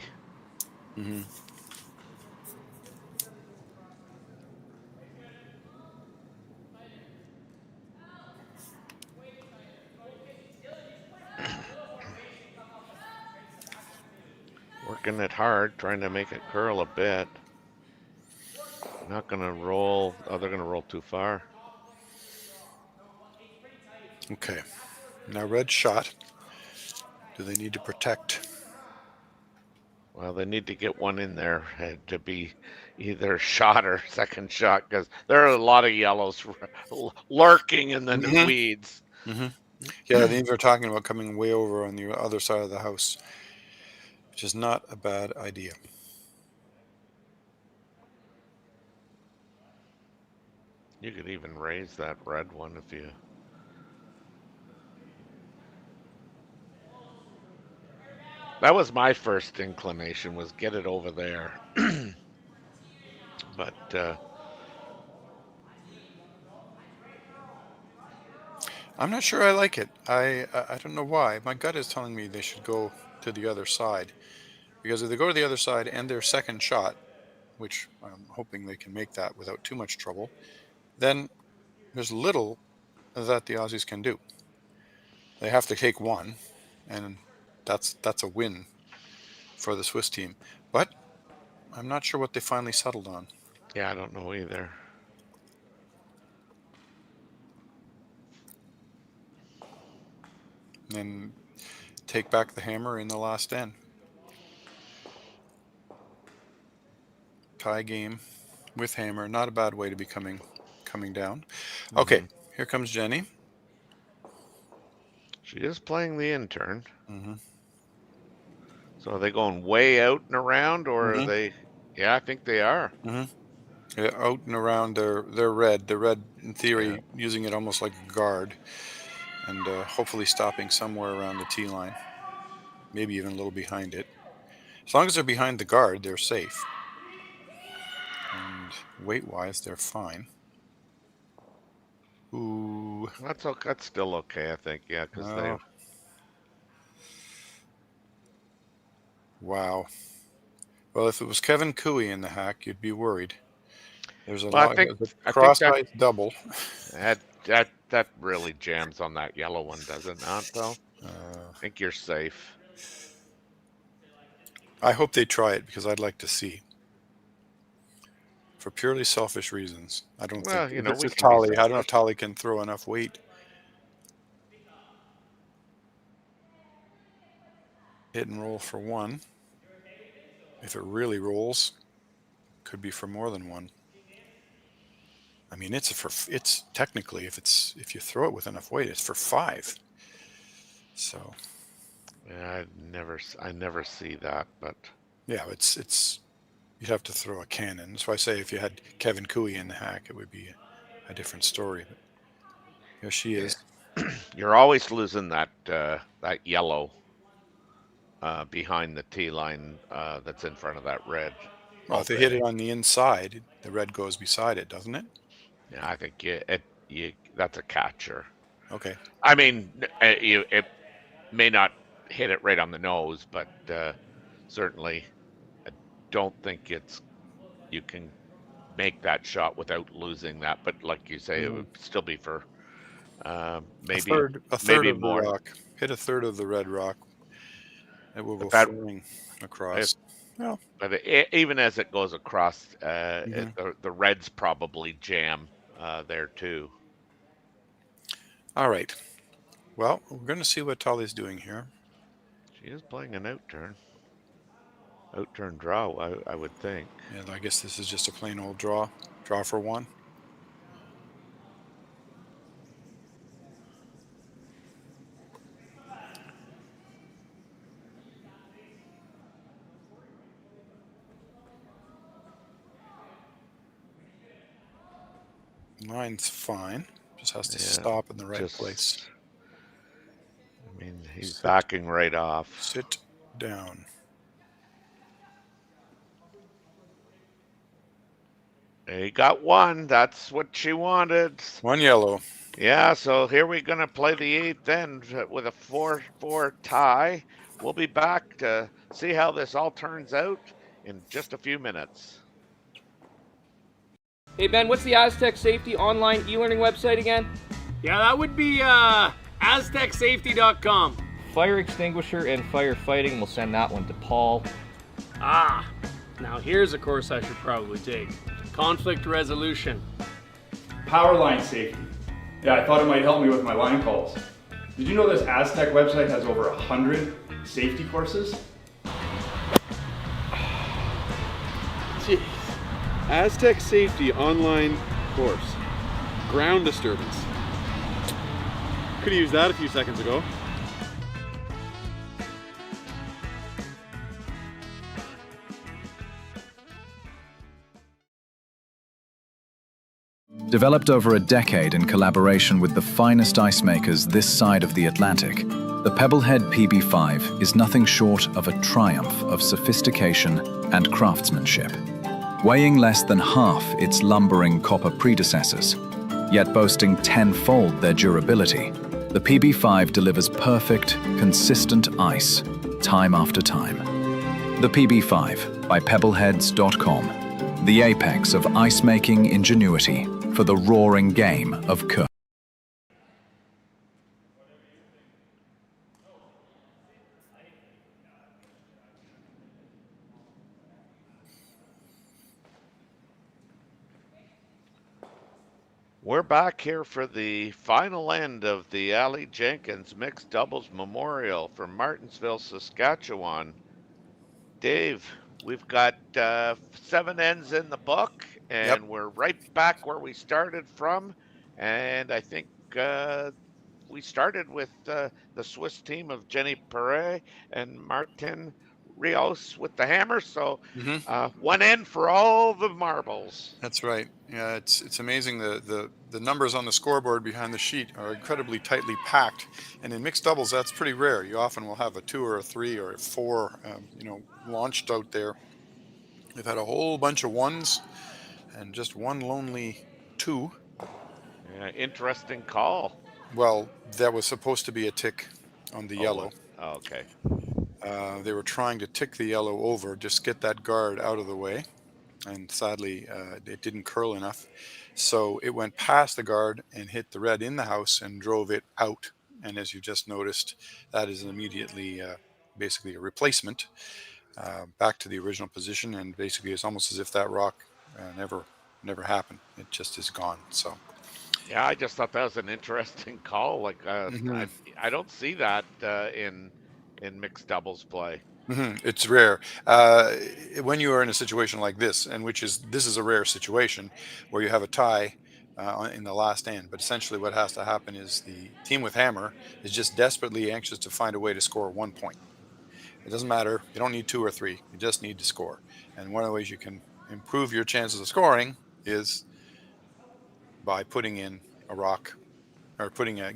F: working it hard, trying to make it curl a bit. Not gonna roll. Oh, they're gonna roll too far.
G: Okay. Now red shot. Do they need to protect?
F: Well, they need to get one in there to be either shot or second shot, because there are a lot of yellows lurking in the weeds.
G: Yeah, these are talking about coming way over on the other side of the house, which is not a bad idea.
F: You could even raise that red one if you... That was my first inclination, was get it over there. But
G: I'm not sure I like it. I don't know why. My gut is telling me they should go to the other side, because if they go to the other side and their second shot, which I'm hoping they can make that without too much trouble, then there's little that the Aussies can do. They have to take one, and that's a win for the Swiss team. But I'm not sure what they finally settled on.
F: yeah, I don't know either.
G: And then take back the hammer in the last end. Tie game with hammer. Not a bad way to be coming down. Okay, here comes Jenny.
F: She is playing the intern. So are they going way out and around, or are they... Yeah, I think they are.
G: Yeah, out and around their red. The red, in theory, using it almost like a guard, and hopefully stopping somewhere around the tee line. Maybe even a little behind it. As long as they're behind the guard, they're safe. And weight-wise, they're fine. Ooh.
F: That's okay. That's still okay, I think. Yeah, because they...
G: Wow. Well, if it was Kevin Cooey in the hack, you'd be worried. There's a
F: Well,
G: lot.
F: I think
G: cross-ice double.
F: that really jams on that yellow one, does it not? Though I think you're safe.
G: I hope they try it because I'd like to see. For purely selfish reasons, I don't think.
F: You know,
G: If
F: we
G: it's
F: can be
G: Tahli, I don't know if
F: selfish.
G: Tahli can throw enough weight. Hit and roll for one. If it really rolls, could be for more than one. I mean, it's technically, if you throw it with enough weight, it's for 5. So.
F: Yeah, I never see that, but
G: Yeah, it's you'd have to throw a cannon. That's why I say if you had Kevin Cooey in the hack, it would be a different story. But here she is.
F: you're always losing that that yellow behind the tee line that's in front of that red.
G: Well, if they hit it on the inside, the red goes beside it, doesn't it?
F: Yeah, I think that's a catcher.
G: Okay.
F: I mean, it may not hit it right on the nose, but certainly I don't think you can make that shot without losing that. But like you say, it would still be for maybe
G: a third
F: maybe
G: of
F: more.
G: the rock. Hit a third of the red rock. It will go flying across. Well,
F: but even as it goes across, the reds probably jam there too.
G: All right. Well, we're going to see what Tahli's doing here.
F: She is playing an out-turn. Out-turn draw, I would think.
G: Yeah, I guess this is just a plain old draw. Draw for one. Line's fine. Just has to stop in the right place.
F: I mean, he's backing right off.
G: Sit down.
F: He got one. That's what she wanted.
G: One yellow.
F: Yeah, so here we're going to play the 8th end with a 4-4 tie. We'll be back to see how this all turns out in just a few minutes.
K: Hey Ben, what's the Aztec Safety online e-learning website again?
B: Yeah, that would be aztecsafety.com.
A: Fire extinguisher and firefighting, we'll send that one to Paul.
B: Now here's a course I should probably take. Conflict resolution.
C: Power line safety. Yeah, I thought it might help me with my line calls. Did you know this Aztec website has over 100 safety courses?
D: Jeez. Aztec Safety online course. Ground disturbance. Could have used that a few seconds ago.
I: Developed over a decade in collaboration with the finest ice makers this side of the Atlantic, the Pebblehead PB5 is nothing short of a triumph of sophistication and craftsmanship. Weighing less than half its lumbering copper predecessors, yet boasting 10-fold their durability, the PB5 delivers perfect, consistent ice, time after time. The PB5 by Pebbleheads.com, the apex of ice-making ingenuity for the roaring game of curling.
F: We're back here for the final end of the Aly Jenkins Mixed Doubles Memorial from Martensville, Saskatchewan. Dave, we've got 7 ends in the book, and we're right back where we started from. And I think we started with the Swiss team of Jenny Perret and Martin Rios with the hammer. So 1 end for all the marbles.
G: That's right. Yeah, it's amazing. The numbers on the scoreboard behind the sheet are incredibly tightly packed, and in mixed doubles that's pretty rare. You often will have a 2 or a 3 or a 4, launched out there. They've had a whole bunch of 1s and just one lonely 2.
F: Yeah, interesting call.
G: Well, that was supposed to be a tick on the yellow.
F: Oh, okay.
G: They were trying to tick the yellow over, just get that guard out of the way. And sadly, it didn't curl enough. So it went past the guard and hit the red in the house and drove it out. And as you just noticed, that is immediately basically a replacement back to the original position. And basically it's almost as if that rock never happened. It just is gone. So
F: Yeah, I just thought that was an interesting call. Like,
G: mhm.
F: I don't see that in mixed doubles play.
G: It's rare when you are in a situation like this, and this is a rare situation where you have a tie in the last end. But essentially, what has to happen is the team with hammer is just desperately anxious to find a way to score 1 point. It doesn't matter. You don't need 2 or 3. You just need to score. And one of the ways you can improve your chances of scoring is by putting in a rock, or playing a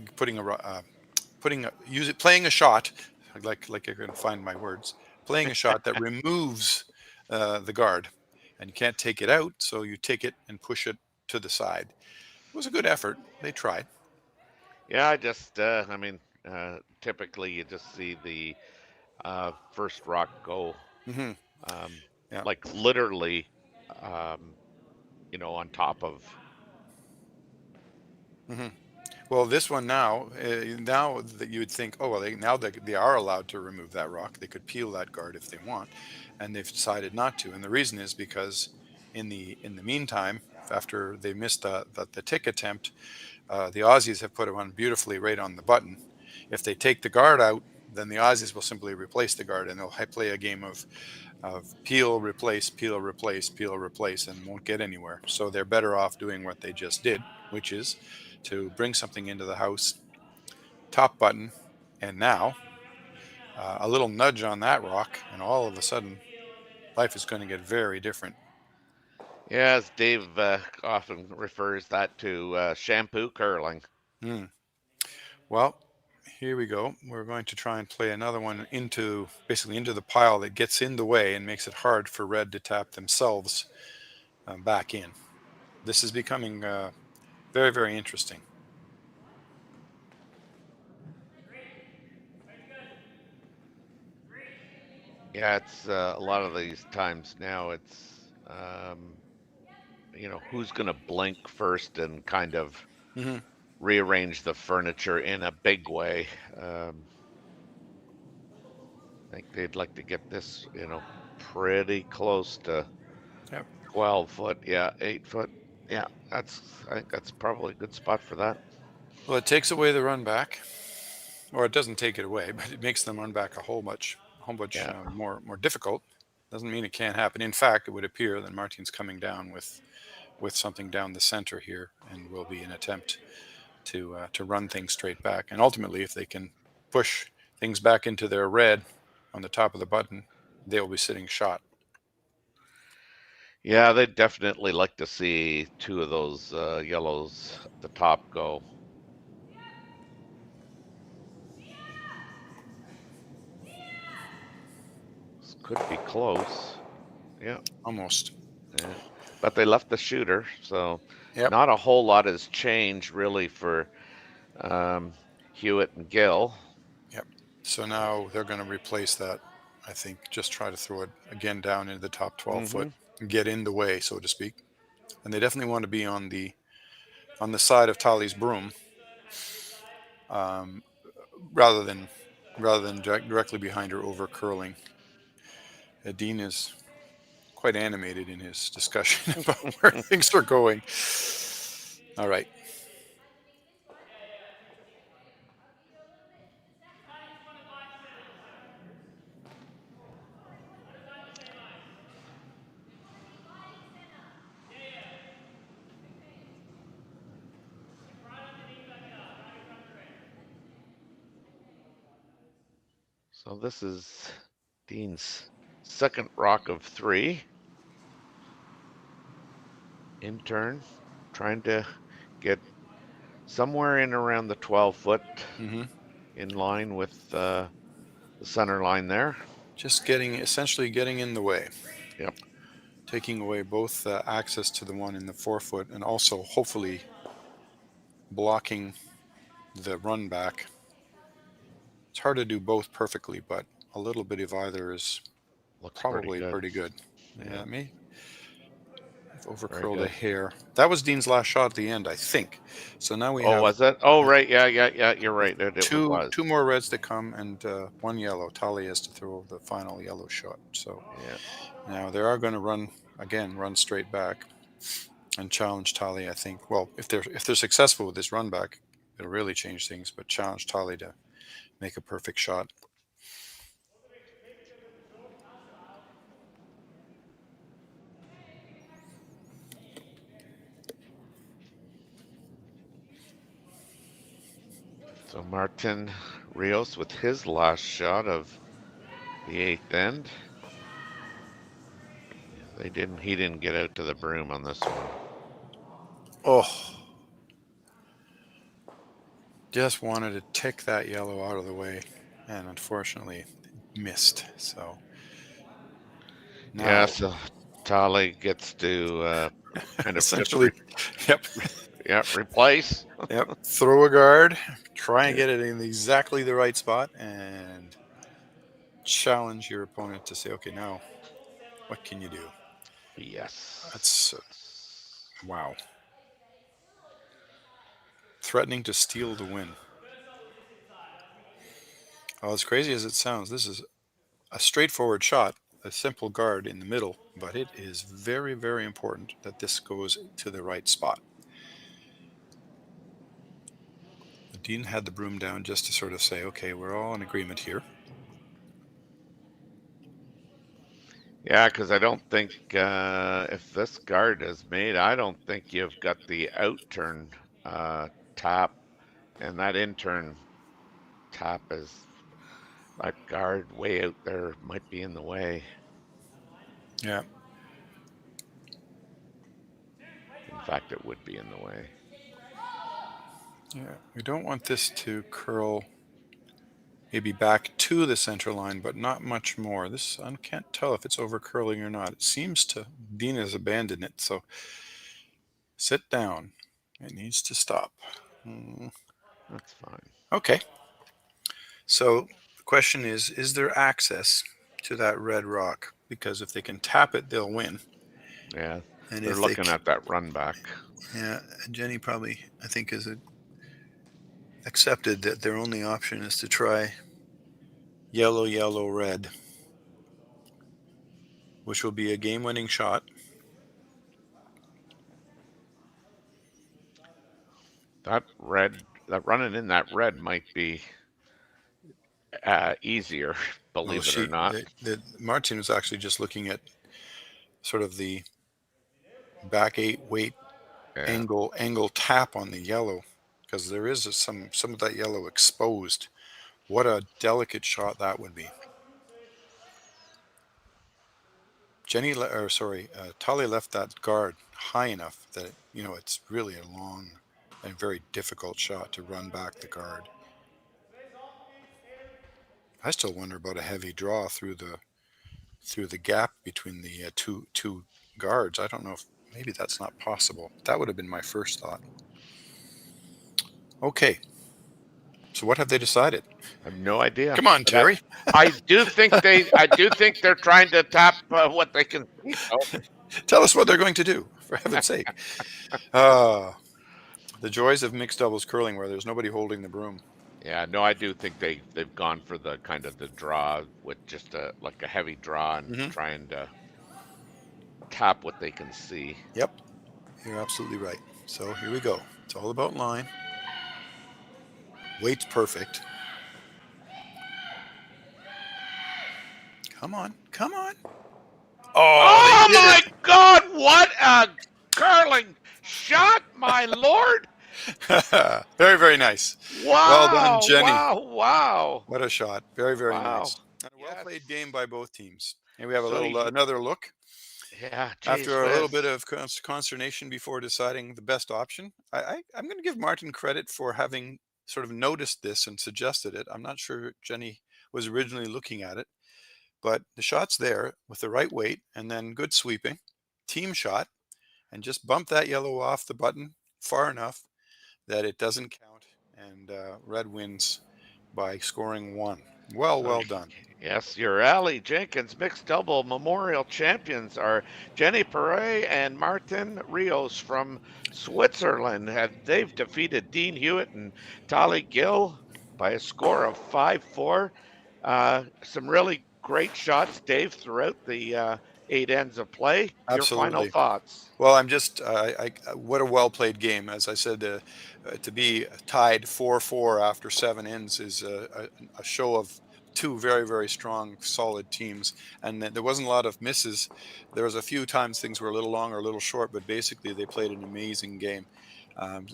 G: shot, like you're going to find my words, playing a shot that removes the guard, and you can't take it out, so you take it and push it to the side. It was a good effort. They tried.
F: Yeah, I mean, typically you just see the first rock go,
G: hmm Yeah.
F: like literally, on top of.
G: hmm Well, this one now that you would think, oh well, now they are allowed to remove that rock. They could peel that guard if they want, and they've decided not to. And the reason is because in the meantime, after they missed the tick attempt, the Aussies have put it on beautifully right on the button. If they take the guard out, then the Aussies will simply replace the guard, and they'll play a game of peel, replace, peel, replace, peel, replace, and won't get anywhere. So they're better off doing what they just did, which is to bring something into the house, top button, and now a little nudge on that rock, and all of a sudden, life is going to get very different.
F: Yeah, as Dave often refers that to shampoo curling.
G: Mm. Well, here we go. We're going to try and play another one basically into the pile that gets in the way and makes it hard for red to tap themselves back in. This is becoming very, very interesting.
F: Yeah, it's a lot of these times now. It's who's going to blink first and kind of
G: hmm
F: rearrange the furniture in a big way. I think they'd like to get this, pretty close to
G: Yep.
F: 12 foot. Yeah, 8 foot. Yeah, I think that's probably a good spot for that.
G: Well, it takes away the run back, or it doesn't take it away, but it makes them run back a whole much
F: Yeah.
G: more difficult. Doesn't mean it can't happen. In fact, it would appear that Martin's coming down with something down the center here, and will be an attempt to run things straight back. And ultimately, if they can push things back into their red on the top of the button, they will be sitting shot.
F: Yeah, they'd definitely like to see 2 of those yellows at the top go. This could be close. Yeah.
G: Almost.
F: Yeah. But they left the shooter, so
G: Yep.
F: not a whole lot has changed really for Hewitt and Gill.
G: Yep. So now they're going to replace that. I think just try to throw it again down into the top 12 foot and get in the way, so to speak. And they definitely want to be on the side of Tahli's broom, rather than directly behind her over curling. Dean is quite animated in his discussion about where things are going. All right.
F: So this is Dean's second rock of 3. In turn, trying to get somewhere in around the 12 foot in line with the center line there.
G: Just essentially getting in the way.
F: Yep.
G: Taking away both access to the one in the 4 foot, and also hopefully blocking the run back. It's hard to do both perfectly, but a little bit of either is
F: looks
G: probably pretty good.
F: Yeah.
G: Me. Over
F: Very
G: curled a
F: good.
G: hair. That was Dean's last shot at the end, I think. So now we
F: Oh,
G: have
F: was it? Oh, right. Yeah. You're right. It was.
G: two more reds to come and one yellow. Tahli has to throw the final yellow shot. So
F: Yeah.
G: now they are going to run straight back and challenge Tahli, I think. Well, if they're successful with this run back, it'll really change things, but challenge Tahli to make a perfect shot.
F: So Martin Rios with his last shot of the 8th end. He didn't get out to the broom on this one.
G: Oh. Just wanted to tick that yellow out of the way, and unfortunately missed. So now,
F: yeah, so Tahli gets to kind of
G: essentially,
F: replace.
G: Throw a guard, try and get it in exactly the right spot, and challenge your opponent to say, okay, now what can you do?
F: Yes.
G: That's wow. Threatening to steal the win. Well, as crazy as it sounds, this is a straightforward shot, a simple guard in the middle, but it is very, very important that this goes to the right spot. The Dean had the broom down just to sort of say, okay, we're all in agreement here.
F: Yeah, because I don't think if this guard is made, I don't think you've got the out turn tap, and that in turn tap is that guard way out there might be in the way.
G: Yeah.
F: In fact, it would be in the way.
G: Yeah, we don't want this to curl maybe back to the center line, but not much more. This, I can't tell if it's over curling or not. It seems to, Dean has abandoned it, so sit down. It needs to stop.
F: That's fine.
G: Okay. So the question is there access to that red rock? Because if they can tap it, they'll win.
F: Yeah,
G: and
F: they're looking at that run back.
G: Yeah, and Jenny probably, I think, is accepted that their only option is to try yellow, yellow, red, which will be a game-winning shot.
F: That running in that red might be easier, believe it or not.
G: Martin was actually just looking at sort of the back 8 weight angle tap on the yellow, because there is some of that yellow exposed. What a delicate shot that would be. Tahli left that guard high enough that it's really a long and very difficult shot to run back the guard. I still wonder about a heavy draw through the gap between the two guards. I don't know if maybe that's not possible. That would have been my first thought. Okay. So what have they decided?
F: I have no idea.
G: Come on, Terry.
F: I do think they're trying to tap what they can see.
G: Tell us what they're going to do, for heaven's sake. The joys of mixed doubles curling where there's nobody holding the broom.
F: Yeah, no, I do think they've gone for the kind of the draw with just like a heavy draw and trying to tap what they can see.
G: Yep, you're absolutely right. So here we go. It's all about line. Weight's perfect. Come on, come on.
F: Oh my God, what a curling shot, my lord.
G: Very, very nice.
F: Wow.
G: Well done, Jenny.
F: Wow.
G: What a shot. Very, very nice. And a well-played game by both teams. And we have another look.
F: Yeah.
G: After a little bit of consternation before deciding the best option, I'm going to give Martin credit for having sort of noticed this and suggested it. I'm not sure Jenny was originally looking at it, but the shot's there with the right weight and then good sweeping, team shot, and just bump that yellow off the button far enough that it doesn't count, and red wins by scoring 1. Well done.
F: Yes, your Aly Jenkins mixed double memorial champions are Jenny Perret and Martin Rios from Switzerland. They've defeated Dean Hewitt and Tahli Gill by a score of 5-4. Some really great shots, Dave, throughout the 8 ends of play. Your final
G: Absolutely.
F: thoughts?
G: Well, I'm just, what a well played game. As I said, to be tied 4-4 after 7 ends is a show of two very, very strong, solid teams. And there wasn't a lot of misses. There was a few times things were a little long or a little short, but basically they played an amazing game.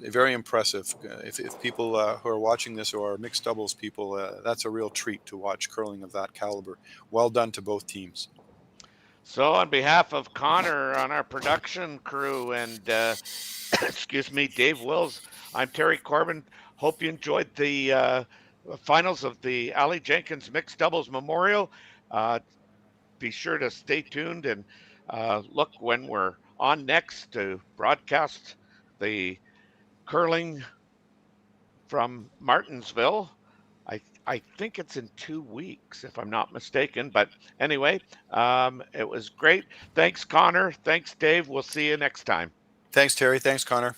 G: Very impressive. If people who are watching this or are mixed doubles people, that's a real treat to watch curling of that caliber. Well done to both teams.
F: So on behalf of Connor on our production crew and excuse me, Dave Wills, I'm Terry Corbin. Hope you enjoyed the finals of the Aly Jenkins Mixed Doubles Memorial. Be sure to stay tuned and look when we're on next to broadcast the curling from Martensville. I think it's in 2 weeks, if I'm not mistaken. But anyway, it was great. Thanks, Connor. Thanks, Dave. We'll see you next time.
G: Thanks, Terry. Thanks, Connor.